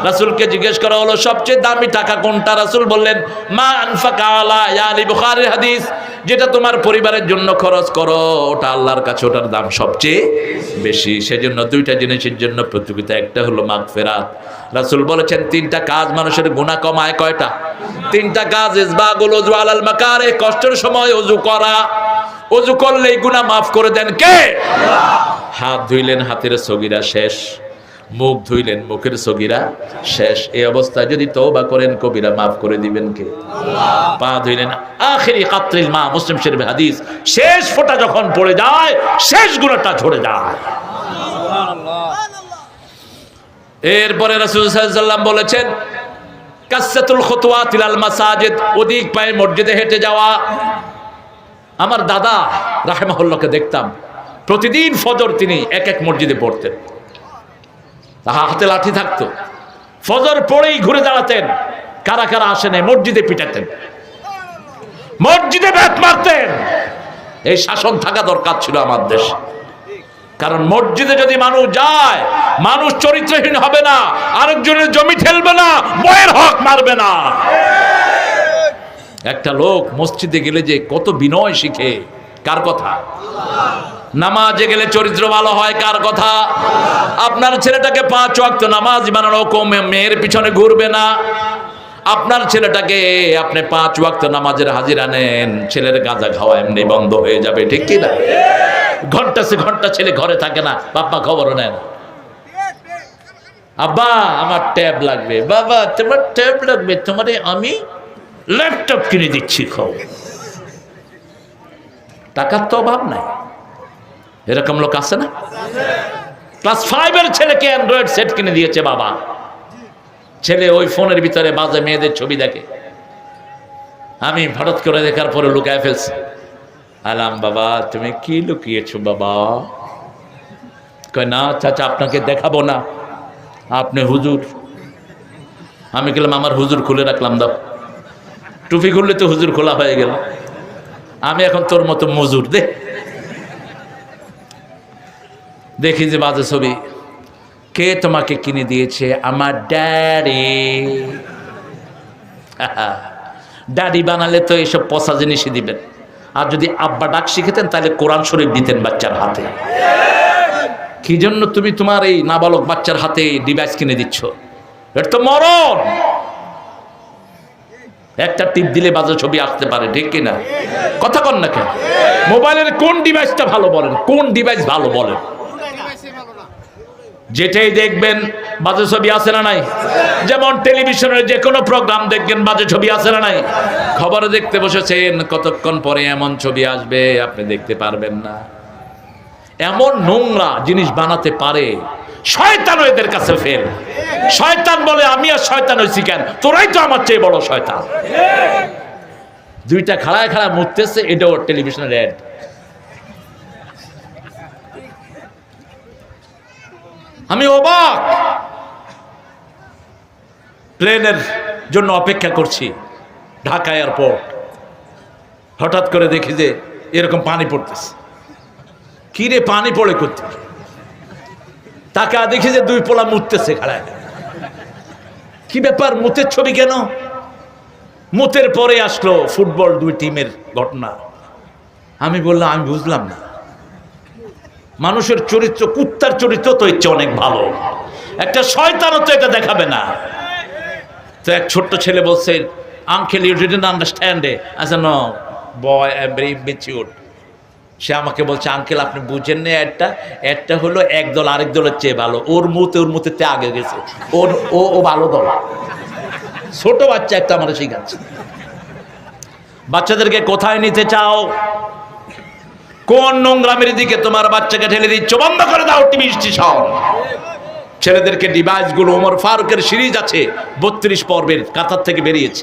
রাসূলকে জিজ্ঞেস করা হলো সবচেয়ে দামি টাকা কোনটা? রাসূল বললেন মা আনফাকা আলা ইয়ালি, বুখারীর হাদিস। যেটা তোমার পরিবারের জন্য খরচ করো ওটা আল্লাহর কাছে ওটার দাম সবচেয়ে বেশি। সেজন্য দুইটা জিনিসের জন্য প্রতিযোগিতা, একটা হলো মাগফিরাত। রাসূল বলেছেন তিনটা কাজ মানুষের গুনাহ কমায়। কয়টা? তিনটা কাজ। ইসবাগুল ওযু আলাল মাকারে, কষ্টের সময় ওযু করা, ওযু করলেই গুনাহ মাফ করে দেন কে? হাত ধুইলেন, হাতের সগীরা শেষ। মুখ ধুইলেন, মুখের সগীরা শেষ। এই অবস্থায় যদি তওবা করেন কবিরা মাফ করে দিবেন কে? আল্লাহ। পা ধুইলেন, আখিরি কাতরিল মা, মুসলিম শরীফের হাদিস, শেষ ফোঁটা যখন পড়ে যায় শেষ গুনাহটা ঝরে যায়। এরপরে রাসূল সাল্লাল্লাহু আলাইহি ওয়াসাল্লাম বলেছেন কাসসাতুল খুতুওয়াত ইলাল মাসাজিদ, অধিক পায়ে মসজিদে হেঁটে যাওয়া। আমার দাদা রাহিমাহুল্লাহকে দেখতাম প্রতিদিন ফজর তিনি এক এক মসজিদে পড়তেন, হাতে লাঠি থাকতো, ফজর পড়েই ঘুরে দাঁড়াতেন, কারা কারা আসেন মসজিদে পিটাতেন, মসজিদে ব্যাট মারতেন। এই শাসন থাকা দরকার ছিল আমার দেশে, কারণ মসজিদে যদি মানুষ যায়, মানুষ চরিত্রহীন হবে না, আরেকজনের জমি ঠেলবে না, বয়ের হক মারবে না। একটা লোক মসজিদে গেলে যে কত বিনয় শিখে, কার কথা? নামাজে গেলে চরিত্র ভালো হয়, কার কথা? আপনার ছেলেটাকে 5 ওয়াক্ত নামাজ বানানো, মেয়ের পিছনে ঘুরবে না। আপনার ছেলেটাকে আপনি 5 ওয়াক্ত নামাজের হাজিরা নেন, ছেলের গাঁজা খাওয়া এমনি বন্ধ হয়ে যাবে, ঠিক কি না? ঘন্টা ছেলে ঘরে থাকে না, বাবা খবরও নেন। আব্বা আমার ট্যাব লাগবে, বাবা তোমার ট্যাব লাগবে, তোমারে আমি ল্যাপটপ কিনে দিচ্ছি, খাও। টাকার তো অভাব নাই, এরকম লোক আছে না? ক্লাস 5 এর ছেলেকে অ্যান্ড্রয়েড সেট কিনে দিয়েছে বাবা। ছেলে ওই ফোনের ভিতরে বাজে মেয়েদের ছবি দেখে। আমি হঠাৎ করে দেখার পরে লুকায় ফেলছি। আলাম বাবা তুমি কি লুকিয়েছো বাবা? কয় না চাচা আপনাকে দেখাবো না, আপনি হুজুর। আমি গেলাম আমার হুজুর খুলে রাখলাম, দাও। টুপি খুললে তো হুজুর খোলা হয়ে গেল, আমি এখন তোর মতো মজুর। দেখি যে বাজে ছবি। কে তোমাকে কিনে দিয়েছে? আমার ড্যাডি। ড্যাডি বানালে তো এইসব পচা জিনিসই দিবেন, আর যদি আব্বা ডাক শিখেতেন তাহলে কোরআন শরীফ দিতেন বাচ্চার হাতে। কি জন্য তুমি তোমার এই নাবালক বাচ্চার হাতে ডিভাইস কিনে দিচ্ছ? এটা তো মরণ। একটা টিপ দিলে বাজে ছবি আসতে পারে, ঠিক কিনা? কথা কন না কেন? মোবাইলের কোন ডিভাইসটা ভালো বলেন, কোন ডিভাইস ভালো বলেন? যেটাই দেখবেন বাজে ছবি আছে না নাই? যেমন টেলিভিশনের যে কোনো প্রোগ্রাম দেখবেন বাজে ছবি আছে না নাই? খবরে দেখতে বসেছেন, কতক্ষণ পরে এমন ছবি আসবে আপনি দেখতে পারবেন না। এমন নোংরা জিনিস বানাতে পারে, শয়তান এদের কাছে ফেল। শয়তান বলে আমি আর শয়তান হইছি কেন? তোরাই তো আমার চেয়ে বড় শয়তান। দুইটা খাড়ায় খাড়ায় মুততেছে, এটাও টেলিভিশনের অ্যাড। আমি অবাক, প্লেনের জন্য অপেক্ষা করছি ঢাকা এয়ারপোর্ট। হঠাৎ করে দেখি যে এরকম পানি পড়তেছে। কি রে পানি পড়ে করতে? তাকে দেখি যে 2 পোলা মুততেছে খাড়ায়। কি ব্যাপার, মুতের ছবি কেন? মুতের পরে আসলো ফুটবল 2 টিমের ঘটনা। আমি বললাম আমি বুঝলাম না, মানুষের চরিত্র, কুত্তার চরিত্র তো ইচ্ছে অনেক ভালো, একটা শয়তানও তো এটা দেখাবে না। তো এক ছোট্ট ছেলে বলছে আঙ্কেল ইউ ডিডন্ট আন্ডারস্ট্যান্ড এ। আচ্ছা no boy I am very matured. সে আমাকে বলছে আঙ্কেল আপনি বুঝেন না, একটা হলো এক দল আরেক দলের চেয়ে ভালো, ওর মুতে আগে গেছে, ও ভালো দল। ছোট বাচ্চা একটা আমার শিখাচ্ছে। বাচ্চাদেরকে কোথায় নিতে চাও? কোন নোংরামের দিকে তোমার বাচ্চাকে ঠেলে দিচ্ছ? বন্ধ করে দাও টিভি স্টেশন। ছেলেদেরকে ডিভাইসগুলো, ওমর ফারুকের সিরিজ আছে 32 পর্বের, কাতার থেকে বেরিয়েছে,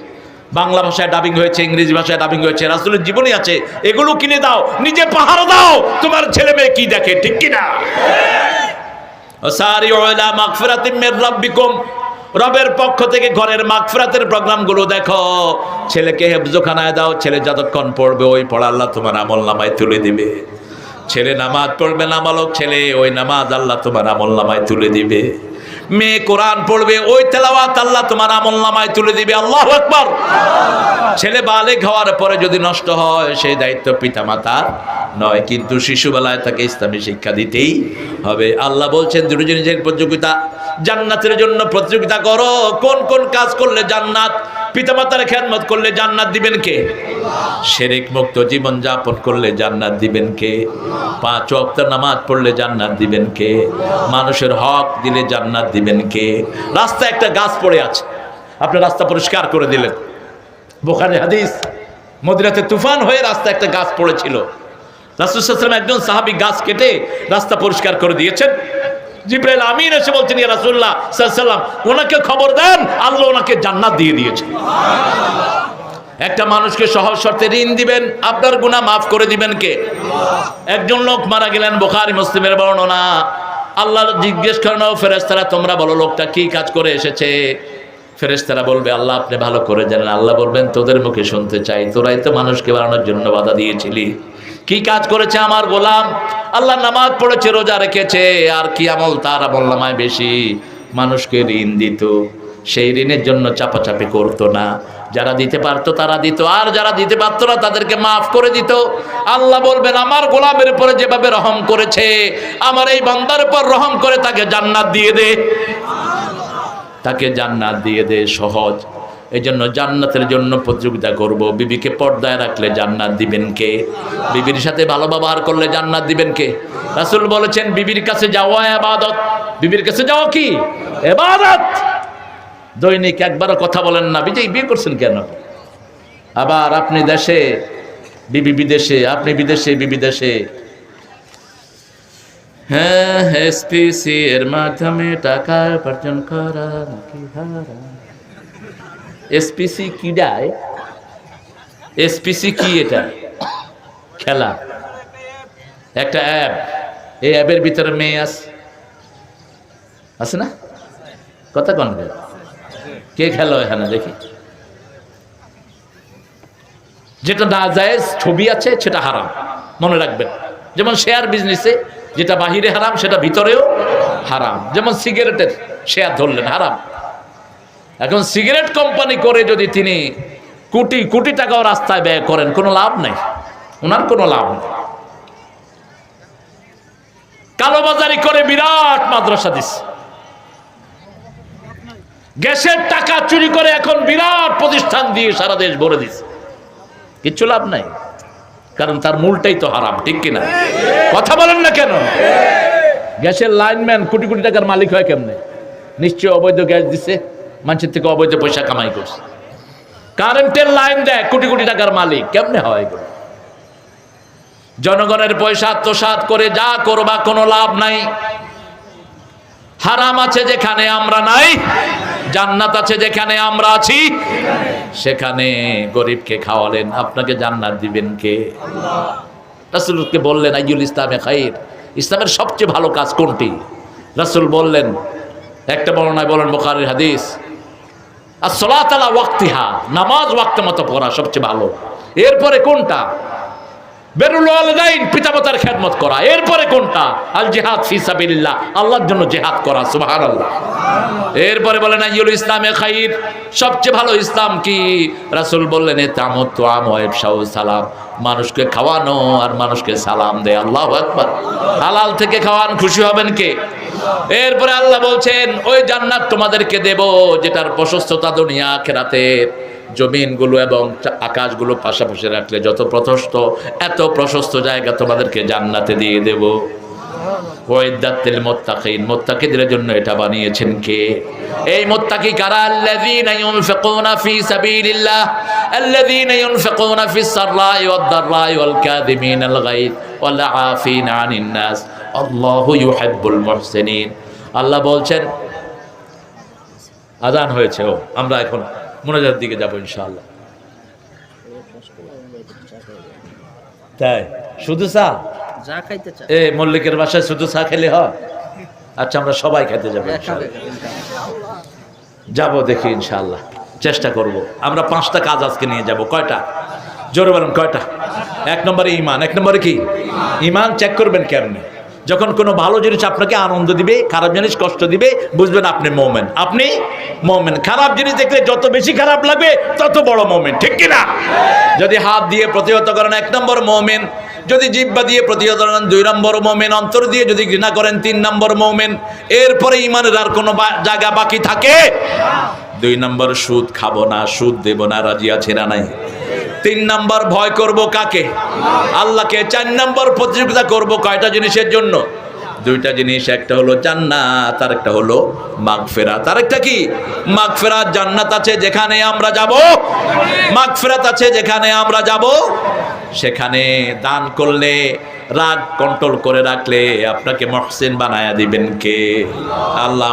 বাংলা ভাষায় ডাবিং হয়েছে, ইংরেজি ভাষায় ডাবিং হয়েছে, রাসূলের জীবনী আছে, এগুলো কিনে দাও, নিজে পাহারা দাও, তোমার ছেলে মেয়ে কি দেখে, ঠিক কিনা? সারিউ ইলা মাগফিরাতিম মির রাব্বিকুম, রবের পক্ষ থেকে ঘরের মাগফিরাতের প্রোগ্রামগুলো দেখো। ছেলেকে হেফজখানায় দাও, ছেলে যতক্ষণ পড়বে ওই পড়া আল্লাহ তোমার আমলনামায় তুলে দিবে। ছেলে নামাজ পড়বে, নাবালক ছেলে, ওই নামাজ আল্লাহ তোমার আমলনামায় তুলে দিবে। মেয়ে কোরআন পড়বে, ওই তেলাওয়াত আল্লাহ তোমার আমলনামায় তুলে দিবে। আল্লাহু আকবার। ছেলে বালেগ হওয়ার পরে যদি নষ্ট হয় সেই দায়িত্ব পিতামাতার নয়, কিন্তু শিশুবেলায় তাকে ইসলামী শিক্ষা দিতেই হবে। আল্লাহ বলছেন দুটো জিনিসের প্রতিযোগিতা, জান্নাতের জন্য প্রতিযোগিতা করো। কোন কোন কাজ করলে জান্নাত? পিতামাতার খেদমত করলে জান্নাত দিবেন কে? শিরক মুক্ত জীবন যাপন করলে জান্নাত দিবেন কে? 5 ওয়াক্ত নামাজ পড়লে জান্নাত দিবেন কে? মানুষের হক দিলে জান্নাত দিবেন কে? রাস্তায় একটা গাছ পড়ে আছে, আপনি রাস্তা পরিষ্কার করে দিলেন, বুখারী হাদিস, মদিনাতে তুফান হয়ে রাস্তায় একটা গাছ পড়েছিল, রাসূল সাল্লাল্লাহু আলাইহি ওয়াসাল্লাম একজন সাহাবী গাছ কেটে রাস্তা পরিষ্কার করে দিয়েছেন। জিবরাইল আমিন এসে বলছেন, ইয়া রাসূলুল্লাহ সাল্লাল্লাহু আলাইহি ওয়াসাল্লাম, ওনাকে খবর দেন আল্লাহ ওনাকে জান্নাত দিয়ে দিয়েছে। একটা মানুষকে সহজ শর্তে ঋণ দিবেন, আপনার গুনাহ মাফ করে দিবেন কে? একজন লোক মারা গেলেন, বুখারী মুসলিমের বর্ণনা। আল্লাহ জিজ্ঞেস করেন, ও ফেরেশতারা তোমরা বলো লোকটা কি কাজ করে এসেছে? ফেরেশতারা বলবে, আল্লাহ আপনি ভালো করে জানেন। আল্লাহ বলবেন, তোদের মুখে শুনতে চাই, তোরাই তো মানুষকে বানানোর জন্য বাধা দিয়েছিলি। কি কাজ করেছে আমার গোলাম? আল্লাহ নামাজ পড়েছে, রোজা রেখেছে, আর কি আমল তার আমলনামায় বেশি? মানুষকে ঋণ দিত, সেই ঋণের জন্য চাপাচাপি করতো না। যারা দিতে পারতো তারা দিত, আর যারা দিতে পারতো না তাদেরকে মাফ করে দিত। আল্লাহ বলবেন, আমার গোলামের উপরে যেভাবে রহম করেছে, আমার এই বান্দার উপর রহম করে তাকে জান্নাত দিয়ে দে, তাকে জান্নাত দিয়ে দে। সহজ। এই জন্য জান্নাতের জন্য প্রতিযোগিতা করব। বিবিকে পর্দায় রাখলে জান্নাত দিবেন কে? বিবির সাথে ভালো ব্যবহার করলে জান্নাত দিবেন কে? রাসূল বলেছেন, বিবির কাছে যাওয়া ইবাদত। বিবির কাছে যাওয়া কি? ইবাদত। দৈনিক একবারও কথা বলেন না, বিয়ে করছেন কেন? আবার আপনি দেশে, বিবি বিদেশে, আপনি বিদেশে, বিবি দেশে। হ্যাঁ, এসপিসি এর মাধ্যমে টাকা উপার্জন করা নাকি হারাম? এসপিসি কি দেয়? এসপিসি কি? এটা খেলা, একটা অ্যাপ। এই অ্যাপের ভিতরে মেয়ে আছে না? কথা কন, কে খেলো এখানে দেখি? যেটা না জায়েজ ছবি আছে সেটা হারাম, মনে রাখবেন। যেমন শেয়ার বিজনেসে যেটা বাহিরে হারাম সেটা ভিতরেও হারাম। যেমন সিগারেটের শেয়ার ধরলেন, হারাম। এখন সিগারেট কোম্পানি করে যদি তিনি কোটি কোটি টাকাও রাস্তায় ব্যয় করেন, কোনো লাভ নেই, ওনার কোনো লাভ নেই। কালোবাজারি করে বিরাট মাদ্রাসা দিচ্ছে, গ্যাসের টাকা চুরি করে এখন বিরাট প্রতিষ্ঠান দিয়ে সারা দেশ ভরে দিচ্ছে, কিচ্ছু লাভ নাই, কারণ তার মূলটাই তো হারাম, ঠিক কিনা? কথা বলেন না কেন? গ্যাসের লাইনম্যান কোটি কোটি টাকার মালিক হয় কেমনে? নিশ্চয় অবৈধ গ্যাস দিচ্ছে, মানুষের থেকে অবৈধ পয়সা কামাই করছে। কারেন্টের লাইন দেয় কোটি কোটি টাকার মালিক, কেমনে হয় এগুলো? জনগণের পয়সা আত্মসাৎ করে যা করবা কোনো লাভ নাই। হারাম আছে যেখানে আমরা নাই, জান্নাত আছে যেখানে আমরা আছি। সেখানে গরিবকে খাওয়ালেন, আপনাকে জান্নাত দিবেন কে? রাসূলকে বললেন, আইয়ুল ইসলামে খাইর, ইসলামের সবচেয়ে ভালো কাজ কোনটি? রাসূল বললেন, একটা বর্ণনায় বলেন, বুখারীর হাদিস, as-সালাতু আলা ওয়াক্তিহা, নামাজ ওয়াক্ত মতো পড়া সবচেয়ে ভালো। এরপরে কোনটা? বিরুল ওয়ালিদাইন, পিতামাতার খেদমত করা। এরপরে কোনটা? আল জিহাদ ফি সাবিলিল্লাহ, আল্লাহর জন্য জিহাদ করা। সুবহানাল্লাহ। এরপরে বলেন, আইয়ুল ইসলামে খাইর, সবচেয়ে ভালো ইসলাম কি? রাসূল বললেন, ইতামুত তুআম ওয়া ইফশাউ সালাম, মানুষকে খাওয়ানো আর মানুষকে সালাম দেয়। আল্লাহু আকবার। হালাল থেকে খাওয়ান, খুশি হবেন কে? এরপরে আল্লাহ বলছেন, ওই জান্নাত তোমাদেরকে দেব যেটার প্রশস্ততা দুনিয়া আখিরাতের। জমিনগুলো এবং আকাশগুলো পাশাপাশি রাখলে যত প্রশস্ত, এত প্রশস্ত জায়গা তোমাদেরকে জান্নাতে দিয়ে দেব। ওয়াইদাতিল মুত্তাকিন, মুত্তাকিদের জন্য এটা বানিয়েছেন কে? এই মুত্তাকি কারা? আল্লাযীনা ইউনফিকুনা ফি সাবিলিল্লাহ, আল্লাযীনা ইউনফিকুনা ফিস সাররাই ওয়াদ দাররাই ওয়াল কাযিমিনাল গায়জ ওয়াল আফিনা আনিন নাস আল্লাহু ইউহিব্বুল মুহসিনিন। আল্লাহ বলছেন, আযান হয়েছে, ও আমরা এখন মুনাজাতের দিকে যাব ইনশাআল্লাহ। তাই শুধু চা? যা খাইতে চাই। এ মল্লিকের বাসায় শুধু চা খেলে হয়? আচ্ছা, আমরা সবাই খেতে যাবো ইনশাআল্লাহ। যাবো দেখি ইনশাআল্লাহ, চেষ্টা করব। আমরা 5টা কাজ আজকে নিয়ে যাব। কয়টা? জোরে বলেন কয়টা? 1 নম্বরে ঈমান। 1 নম্বরে কি? ঈমান চেক করবেন কেমনে? যখন কোনো ভালো জিনিস আপনাকে আনন্দ দিবে, খারাপ জিনিস কষ্ট দিবে, বুঝবেন আপনি মুমিন। আপনি মুমিন। খারাপ জিনিস দেখলে যত বেশি খারাপ লাগবে তত বড় মুমিন, ঠিক কি না? যদি হাত দিয়ে প্রতিহত করেন 1 নম্বর মুমিন, যদি জিহ্বা দিয়ে প্রতিহত করেন 2 নম্বর মুমিন, অন্তর দিয়ে যদি ঘৃণা করেন 3 নম্বর মুমিন। এরপরে ঈমানের আর কোনো জায়গা বাকি থাকে? 2 নম্বর সুদ খাবো না, সুদ দেব না, রাজি আছে না নাই? 3 নম্বর ভয় করব কাকে? আল্লাহকে। 4 নম্বর প্রতিযোগিতা করব কয়টা জিনিসের জন্য? 2টা জিনিস, একটা হলো জান্নাত আর একটা হলো মাগফিরাত। আর একটা কি? মাগফিরাত। জান্নাত আছে যেখানে আমরা যাব, মাগফিরাত আছে যেখানে আমরা যাব। সেখানে দান করলে, রাগ কন্ট্রোল করে রাখলে আপনাকে মুহসিন বানায়া দিবেন কে? আল্লাহ।